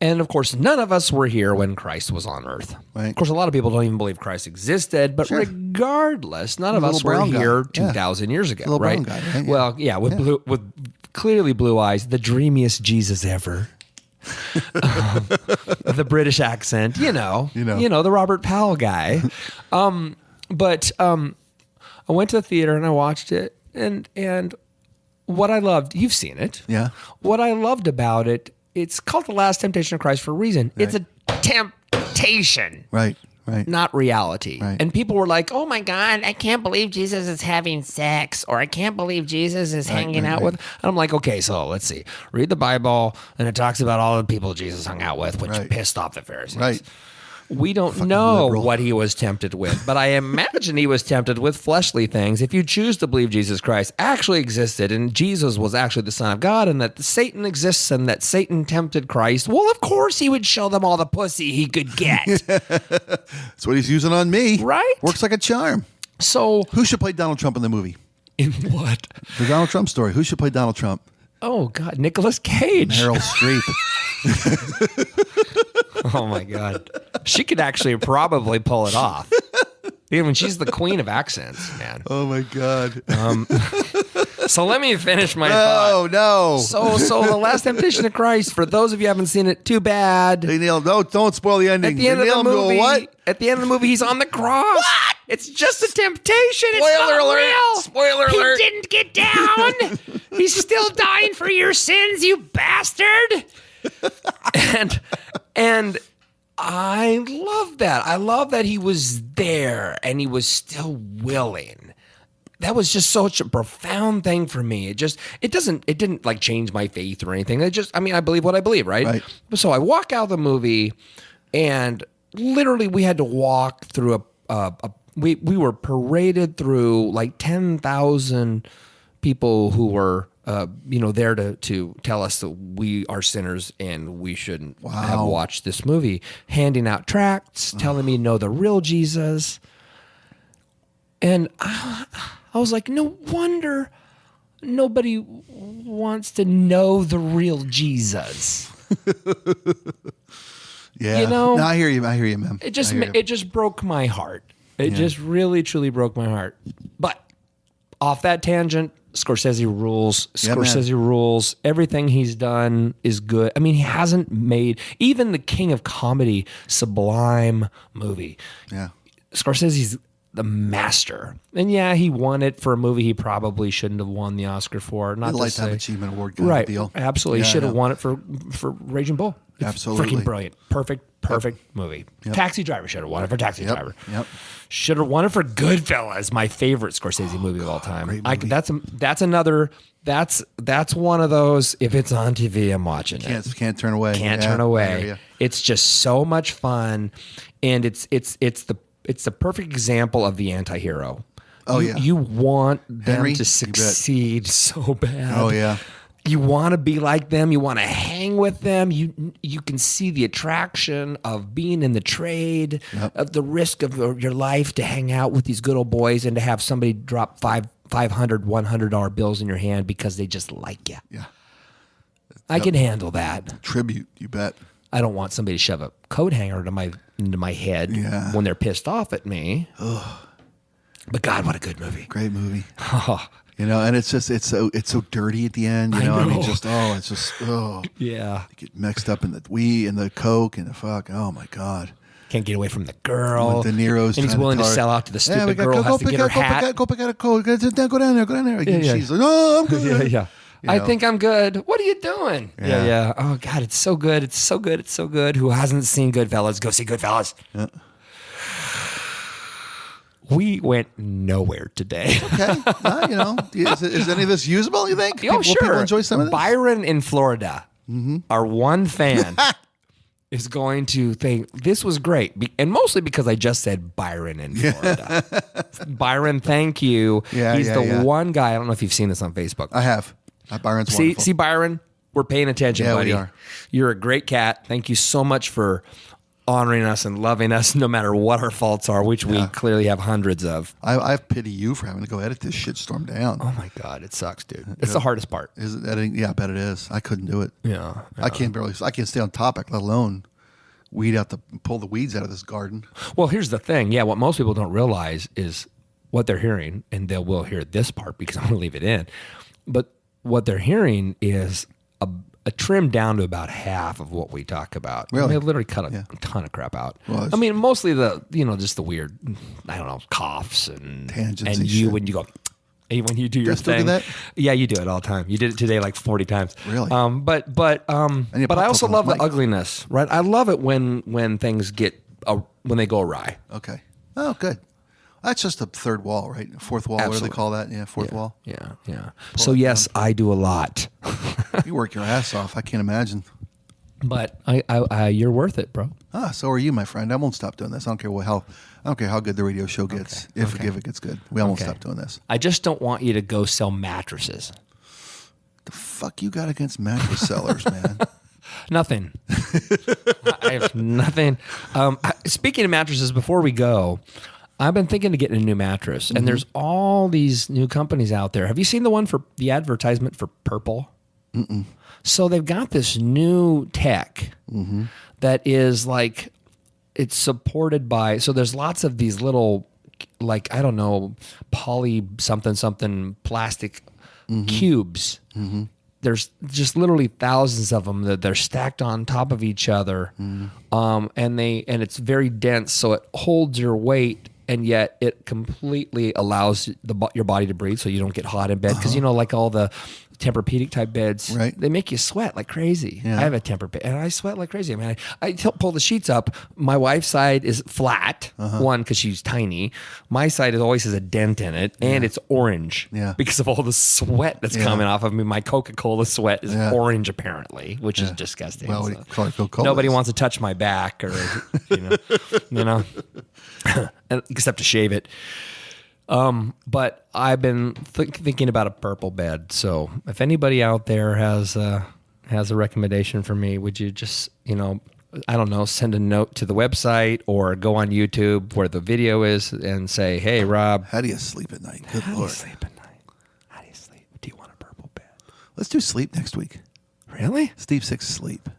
And of course, none of us were here when Christ was on earth. Right. Of course, a lot of people don't even believe Christ existed, but regardless, none of Little us were brown guy. here Yeah. 2,000 years ago, Little right? brown guy, right? Well, yeah, with clearly blue eyes, the dreamiest Jesus ever. The British accent, you know, the Robert Powell guy. But I went to the theater and I watched it, and what I loved, you've seen it. Yeah. What I loved about it, it's called The Last Temptation of Christ for a reason. Right. It's a temptation. Right. Not reality. Right. And people were like, oh my God, I can't believe Jesus is having sex, or I can't believe Jesus is hanging out with. And I'm like, okay, so let's see. Read the Bible, and it talks about all the people Jesus hung out with, which pissed off the Pharisees. Right. We don't know liberal. what he was tempted with, but I imagine he was tempted with fleshly things. If you choose to believe Jesus Christ actually existed and Jesus was actually the Son of God and that Satan exists and that Satan tempted Christ, well, of course he would show them all the pussy he could get. That's what he's using on me. Right? Works like a charm. So, Who should play Donald Trump in the movie? in what? The Donald Trump story. Who should play Donald Trump? Oh, God, Nicolas Cage. Meryl Streep. Oh, my God. She could actually probably pull it off. Even she's the queen of accents, man. Oh my God. So let me finish my thought. Oh no. So The Last Temptation of Christ, for those of you who haven't seen it, too bad. They nailed. No, don't spoil the ending. At the end They of the nailed him to a movie, what? At the end of the movie, he's on the cross. What? It's just a temptation. It's Spoiler not alert. real. Spoiler alert. He didn't get down. He's still dying for your sins, you bastard. And I love that. I love that he was there and he was still willing. That was just such a profound thing for me. It didn't like change my faith or anything. I believe what I believe, right? So I walk out of the movie and literally we had to walk through we were paraded through like 10,000 people who were there to tell us that we are sinners and we shouldn't have watched this movie, handing out tracts, telling me know the real Jesus. And I was like, no wonder nobody wants to know the real Jesus. Yeah. You know? No, I hear you, man. It just I hear you. it just broke my heart. It just really truly broke my heart. But off that tangent, Scorsese rules. Yeah, Scorsese rules. Everything he's done is good. I mean, he hasn't made even the king of comedy, Sublime movie. Yeah. Scorsese's the master. And yeah, he won it for a movie he probably shouldn't have won the Oscar for. Not The to Lifetime say, Achievement Award kind right? of deal. Absolutely, Yeah, he should have yeah. won it for Raging Bull. It's Absolutely. freaking brilliant. Perfect movie. Taxi Driver should have won it for Taxi Driver. Yep. Should have won it for Goodfellas, my favorite Scorsese movie of all time. great movie. That's another. That's one of those. If it's on TV, I'm watching it. Can't turn away. Can't Yeah, turn I hear away. ya. It's just so much fun, and it's the perfect example of the anti-hero. Oh, You- yeah. you want them Henry, to you bet. succeed so bad. Oh, yeah. You want to be like them. You want to hang with them. You can see the attraction of being in the trade, of the risk of your life to hang out with these good old boys and to have somebody drop $500, $100 bills in your hand because they just like you. Yeah. I can handle that. Tribute, you bet. I don't want somebody to shove a coat hanger into my head Yeah. when they're pissed off at me. But God, what a good movie. Great movie. You know, and it's so dirty at the end. You know, I mean, Yeah. get mixed up in the coke and the fuck. Oh my God. Can't get away from the girl. When De Niro's and he's trying to willing to tell her, sell out to the "Yeah, stupid we got- girl, has to get her hat. Go pick out a coat. Go down there. And Yeah. she's like, "Oh, I'm good." Yeah. You I know. think I'm good. What are you doing? Yeah. Yeah. Oh God, it's so good. It's so good. It's so good. Who hasn't seen Goodfellas? Go see Goodfellas. Yeah. We went nowhere today. Okay. You know, is any of this usable? You think? Oh, sure. People enjoy some of this. Byron in Florida, our one fan, is going to think this was great, and mostly because I just said Byron in Florida. Byron, thank you. Yeah, He's yeah, the yeah. one guy. I don't know if you've seen this on Facebook. I have. Byron's wonderful. See, Byron, we're paying attention, Yeah, we buddy. are. You're a great cat. Thank you so much for honoring us and loving us, no matter what our faults are, which we clearly have hundreds of. I pity you for having to go edit this shitstorm down. Oh my God, it sucks, dude. It's the hardest part. Is it editing? Yeah, I bet it is. I couldn't do it. Yeah. I can't stay on topic, let alone pull the weeds out of this garden. Well, here's the thing. Yeah, what most people don't realize is what they're hearing, and they will hear this part because I'm going to leave it in. But what they're hearing is a trim down to about half of what we talk about. Really? They literally cut a ton of crap out. Well, I mean, mostly just the weird, I don't know, coughs and Tangents and and you shit. when you go. When you do your I still do thing, that? yeah, you do it all the time. You did it today like 40 times. Really? But you I also pop up on love the the mic. ugliness, right? I love it when things get when they go awry. Okay. Oh, good. That's just a third wall, right? Fourth wall. What do Absolutely. they call that? Yeah, fourth wall. Yeah. So yes, I do a lot, You work your ass off. I can't imagine. but I you're worth it, bro. So are you, my friend. I won't stop doing this. I don't care how good the radio show gets. If it gets good, I won't stop doing this. I just don't want you to go sell mattresses. The fuck you got against mattress sellers, man? Nothing. I have nothing. Speaking of mattresses, before we go, I've been thinking of getting a new mattress, and there's all these new companies out there. Have you seen the one for the advertisement for Purple? Mm-mm. So they've got this new tech that is like, it's supported by, so there's lots of these little, like, I don't know, poly something plastic cubes. There's just literally thousands of them that they're stacked on top of each other. And it's very dense, so it holds your weight, and yet it completely allows your body to breathe so you don't get hot in bed. Because, like all the Tempur-Pedic type beds, Right. they make you sweat like crazy. Yeah. I have a Tempur bed, and I sweat like crazy. I mean, I pull the sheets up. My wife's side is flat, one, because she's tiny. My side always has a dent in it, and it's orange because of all the sweat that's coming off of me. My Coca-Cola sweat is orange, apparently, which is disgusting. Well, So Coca-Cola nobody is. wants to touch my back or, except to shave it. But I've been thinking about a purple bed. So if anybody out there has a recommendation for me, would you just, I don't know, send a note to the website or go on YouTube where the video is and say, hey, Rob. How do you sleep at night? Good How do Lord. you sleep at night? How do you sleep? Do you want a purple bed? Let's do sleep next week. Really? Steve Six sleep.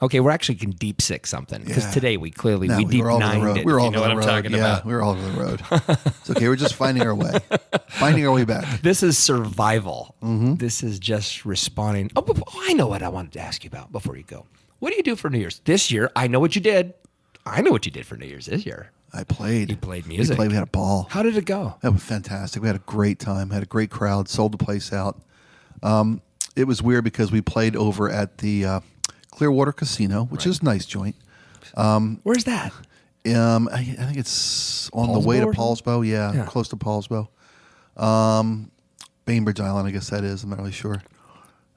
Okay, we're actually can deep six something because Yeah. today we clearly No, we deep were all over the nined road. it. We were all you know over what the I'm road. talking Yeah, about. we were all over the road. It's okay. We're just finding our way, back. This is survival. This is just responding. Oh, I know what I wanted to ask you about before you go. What do you do for New Year's this year? I know what you did. I know what you did for New Year's this year. I played. You played music. We had a ball. How did it go? That was fantastic. We had a great time. Had a great crowd. Sold the place out. It was weird because we played over at the Clearwater Casino, which is a nice joint. Where's that? I think it's on the way to Paulsbo. Yeah, close to Paulsbo. Bainbridge Island, I guess that is. I'm not really sure.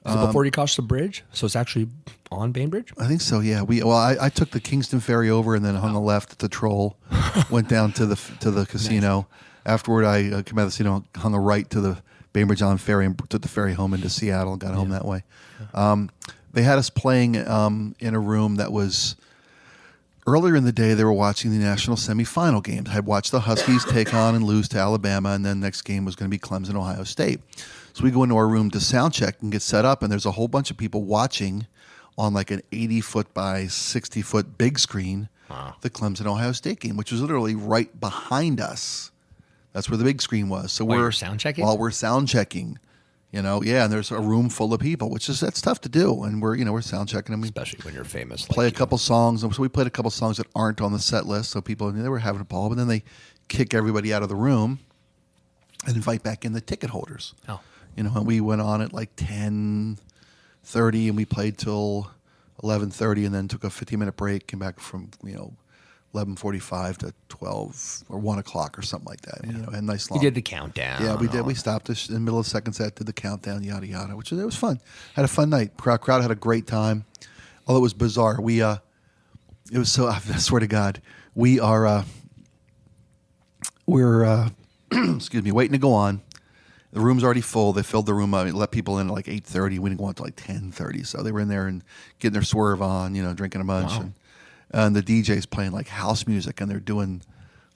Is it before you cross the bridge? So it's actually on Bainbridge? I think so. Yeah. I took the Kingston ferry over and then hung a left at the Troll. Went down to the casino. Afterward, I came out of the casino, hung a right to the Bainbridge Island ferry, and took the ferry home into Seattle and got home that way. They had us playing in a room that was earlier in the day. They were watching the national semifinal games. I had watched the Huskies take on and lose to Alabama, and then next game was going to be Clemson, Ohio State. So we go into our room to sound check and get set up, and there's a whole bunch of people watching on like an 80-foot by 60-foot big screen the Clemson, Ohio State game, which was literally right behind us. That's where the big screen was. So While you're sound checking? While we're sound checking. And there's a room full of people, that's tough to do. And we're sound checking, and we Especially when you're famous. play a couple songs. And so we played a couple songs that aren't on the set list. So people, they were having a ball, but then they kick everybody out of the room and invite back in the ticket holders. Oh. And we went on at like 10:30 and we played till 11:30 and then took a 15-minute break, came back from, 11:45 to 12 or 1 o'clock or something like that. Had a nice long. You did the countdown. Yeah, we did. We stopped in the middle of the second set, did the countdown, yada yada, which it was fun. Had a fun night. Crowd had a great time. Although it was bizarre. It was so. I swear to God, we're excuse me, waiting to go on. The room's already full. They filled the room up. Let people in at like 8:30. We didn't go on until like 10:30. So they were in there and getting their swerve on, drinking a bunch. Wow. And the DJ's playing like house music, and they're doing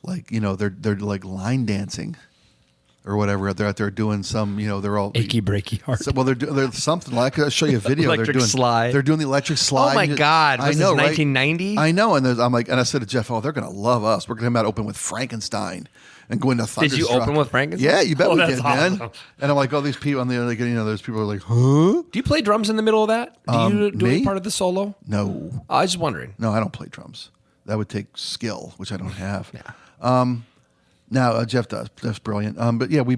like, they're like line dancing or whatever. They're out there doing some, they're all Achy breaky heart. So, well, they're something like, I'll show you a video. Electric slide. They're doing the electric slide. Oh my God. I Was know, this right? 1990? I know. And I said to Jeff, they're going to love us. We're going to come out open with Frankenstein and go into Did you Thunderstruck. open with Frankenstein? Yeah, you bet Oh, we that's did, awesome. man. And I'm like, these people, and they're like, those people are like, huh? Do you play drums in the middle of that? Do you do any me? part of the solo? No. I was just wondering. No, I don't play drums. That would take skill, which I don't have. Yeah. Now Jeff does. That's brilliant. But yeah, we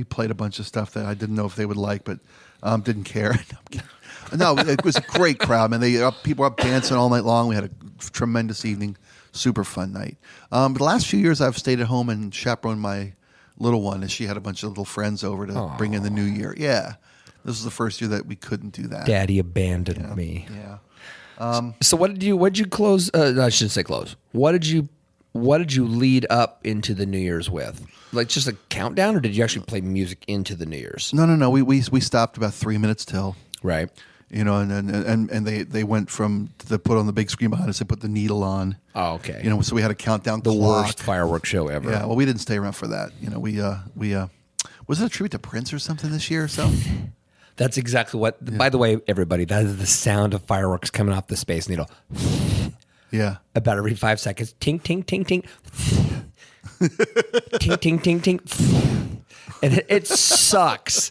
played a bunch of stuff that I didn't know if they would like, but didn't care. No, it was a great crowd, man. People were up dancing all night long. We had a tremendous evening, super fun night. But the last few years, I've stayed at home and chaperoned my little one, as she had a bunch of little friends over to bring in the new year. Yeah, this was the first year that we couldn't do that. Daddy abandoned me. Yeah. So what did you close? I shouldn't say close. What did you lead up into the New Year's with? Like just a countdown, or did you actually play music into the New Year's? No. We stopped about 3 minutes till. Right. And they went from the put on the big screen behind us. They put the needle on. Oh, okay. So we had a countdown. The clock. worst fireworks show ever. Yeah. Well, we didn't stay around for that. We was it a tribute to Prince or something this year or so? That's exactly what. Yeah. By the way, everybody, that is the sound of fireworks coming off the Space Needle. Yeah. About every 5 seconds. Tink, tink, tink, tink. Tink, tink, tink, tink. And it sucks.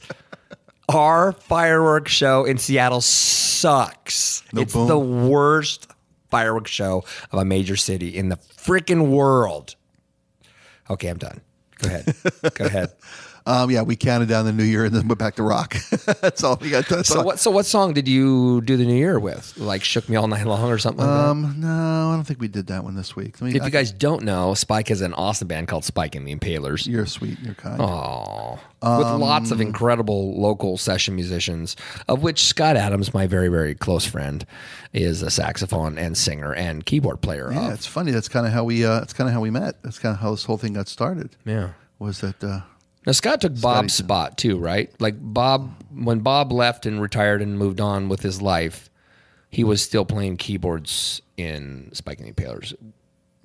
Our fireworks show in Seattle sucks. It's boom. the worst fireworks show of a major city in the freaking world. Okay, I'm done. Go ahead. Go ahead. Yeah, we counted down the New Year and then went back to rock. That's all we got. So what song did you do the New Year with? Like "Shook Me All Night Long" or something like that? No, I don't think we did that one this week. If you guys don't know, Spike has an awesome band called Spike and the Impalers. You're sweet. You're kind. Oh, with lots of incredible local session musicians, of which Scott Adams, my very, very close friend, is a saxophone and singer and keyboard player. Yeah, it's funny. That's kind of how we. It's kind of how we met. That's kind of how this whole thing got started. Yeah. Was that? Now Scott took Bob's spot too, right? Like when Bob left and retired and moved on with his life, he was still playing keyboards in Spike and the Impalers.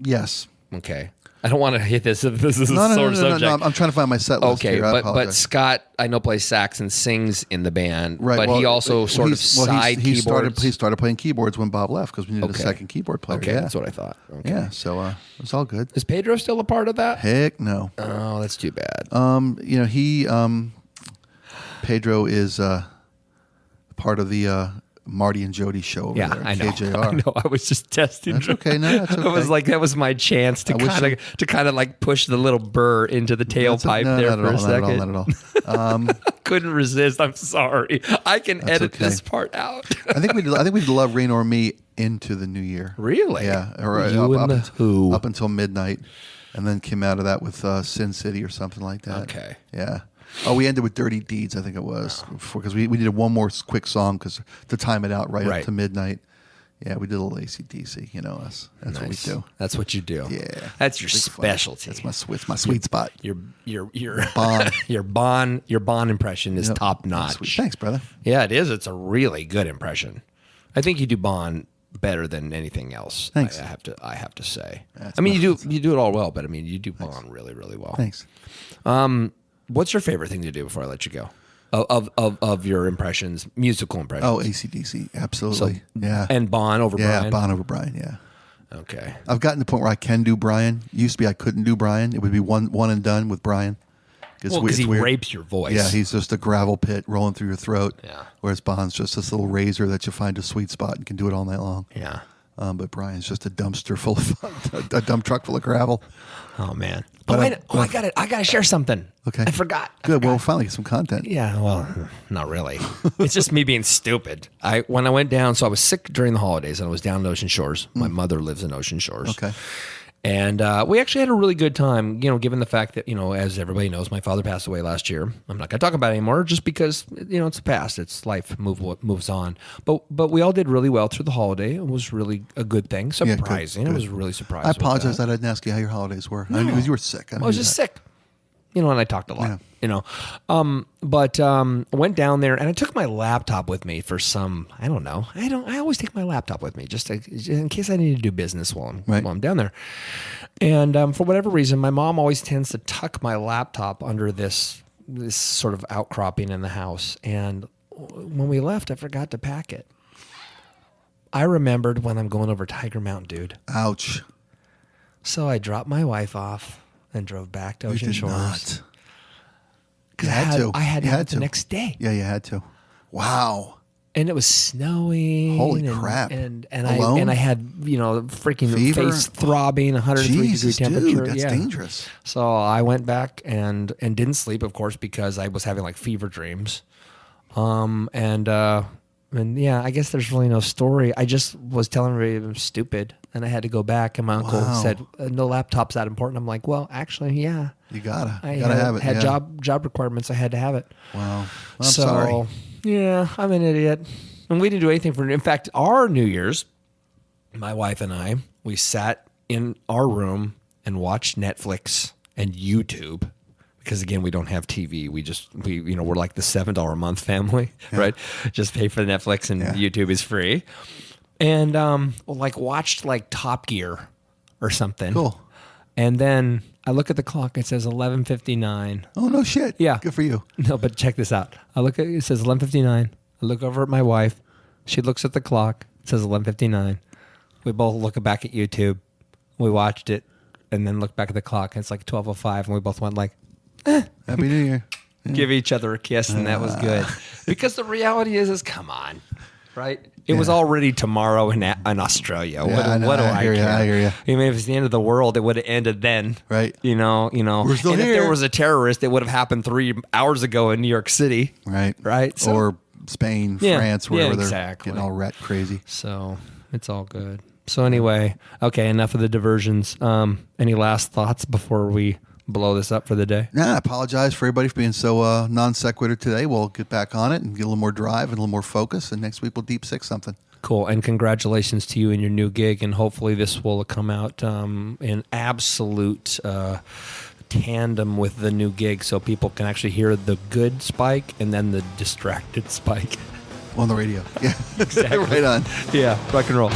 Yes. Okay. I don't want to hit this if this is a No, sore subject. I'm trying to find my set list Okay, here. I but apologize. Scott, I know, plays sax and sings in the band, Right, but well, he also sort of side he keyboards. He started playing keyboards when Bob left because we needed a Okay. second keyboard player. Okay, yeah. that's what I thought. Okay. Yeah, so it's all good. Is Pedro still a part of that? Heck no. Oh, that's too bad. He Pedro is part of the Marty and Jody show over Yeah, there at I know. KJR. I know. I was just testing. That's okay. No, that's okay. I was like, that was my chance to I wish kind of like push the little burr into the tailpipe there for a second. Not at all. Couldn't resist. I'm sorry. I can edit okay. this part out. I think we'd love Rain or Me into the new year. Really? Yeah. Or You and the Who. up until midnight, and then came out of that with Sin City or something like that. Okay. Yeah. Oh, we ended with Dirty Deeds, I think it was, because we needed one more quick song to time it out right up to midnight. Yeah, we did a little AC/DC. You know us. That's what we do. That's what you do. Yeah. That's your Big fun. specialty. That's my sweet spot. Your Bond. your Bond impression is Yep. top notch. Sweet. Thanks, brother. Yeah, it is. It's a really good impression. I think you do Bond better than anything else. Thanks. I have to say. That's I mean, my you do it all well, but I mean, you do Bond really, really well. Thanks. What's your favorite thing to do before I let you go? Of your impressions, musical impressions. Oh, AC/DC, absolutely. Yeah. And Bond over yeah, Brian. Bond over Brian. Yeah. Okay. I've gotten to the point where I can do Brian. Used to be I couldn't do Brian. It would be one and done with Brian. Well, because he rapes your voice. Yeah, he's just a gravel pit rolling through your throat. Yeah. Whereas Bond's just this little razor that you find a sweet spot and can do it all night long. Yeah. But Brian's just a dumpster full of a dump truck full of gravel. Oh man. But, I got it. I got to share something. Okay. I forgot. Good. Well, we'll finally get some content. Yeah, well, not really. It's just me being stupid. When I went down, so I was sick during the holidays, and I was down in Ocean Shores. My mother lives in Ocean Shores. Okay. And we actually had a really good time, given the fact that, as everybody knows, my father passed away last year. I'm not going to talk about it anymore just because, it's the past. It's life moves on. But we all did really well through the holiday. It was really a good thing. Surprising. Good. I was really surprised. I apologize that I didn't ask you how your holidays were. I knew because you were sick. I was just sick. And I talked a lot, Yeah. But I went down there and I took my laptop with me for some, I don't know. I always take my laptop with me just in case I need to do business while I'm down there. And for whatever reason, my mom always tends to tuck my laptop under this sort of outcropping in the house. And when we left, I forgot to pack it. I remembered when I'm going over Tiger Mountain, dude. Ouch. So I dropped my wife off and drove back to Ocean Shores. Not. Because You had to. I had You to had the to. next day. Yeah, you had to. Wow. And it was snowing. Holy and, crap. And Alone? I had, freaking Fever? face throbbing, 103 Jesus, degree temperature. dude, that's yeah. dangerous. So I went back and didn't sleep, of course, because I was having like fever dreams. And yeah, I guess there's really no story. I just was telling everybody I'm stupid, and I had to go back. And my uncle Wow. said, "No laptop's that important." I'm like, "Well, actually, yeah." You gotta I have it. had yeah. job requirements. I had to have it. Wow. I'm So, sorry. yeah, I'm an idiot. And we didn't do anything for. In fact, our New Year's, my wife and I, we sat in our room and watched Netflix and YouTube. Because again, we don't have TV. We're like the $7 a month family, right? Just pay for Netflix and YouTube is free. And watched like Top Gear or something. Cool. And then I look at the clock. It says 11:59. Oh, no shit. Yeah. Good for you. No, but check this out. It says 11:59. I look over at my wife. She looks at the clock. It says 11:59. We both look back at YouTube. We watched it and then look back at the clock. And it's like 12:05 and we both went like, Happy New Year. give each other a kiss, and that was good. Because the reality is come on, right? It was already tomorrow in Australia. I know. What do I I hear care? ya, I hear ya. I mean, if it's the end of the world, it would have ended then. Right. You know. We're still and here. if there was a terrorist, it would have happened 3 hours ago in New York City. Right. Right. So, Or Spain, Yeah. France, wherever Yeah, they're exactly. getting all rat crazy. so it's all good. So anyway, okay, enough of the diversions. Any last thoughts before we blow this up for the day? I apologize for everybody for being so non sequitur today. We'll get back on it and get a little more drive and a little more focus. And next week we'll deep six something. Cool. And congratulations to you and your new gig. And hopefully this will come out in absolute tandem with the new gig so people can actually hear the good Spike and then the distracted Spike. On the radio. Yeah. Exactly. Right on. Yeah. Rock and roll.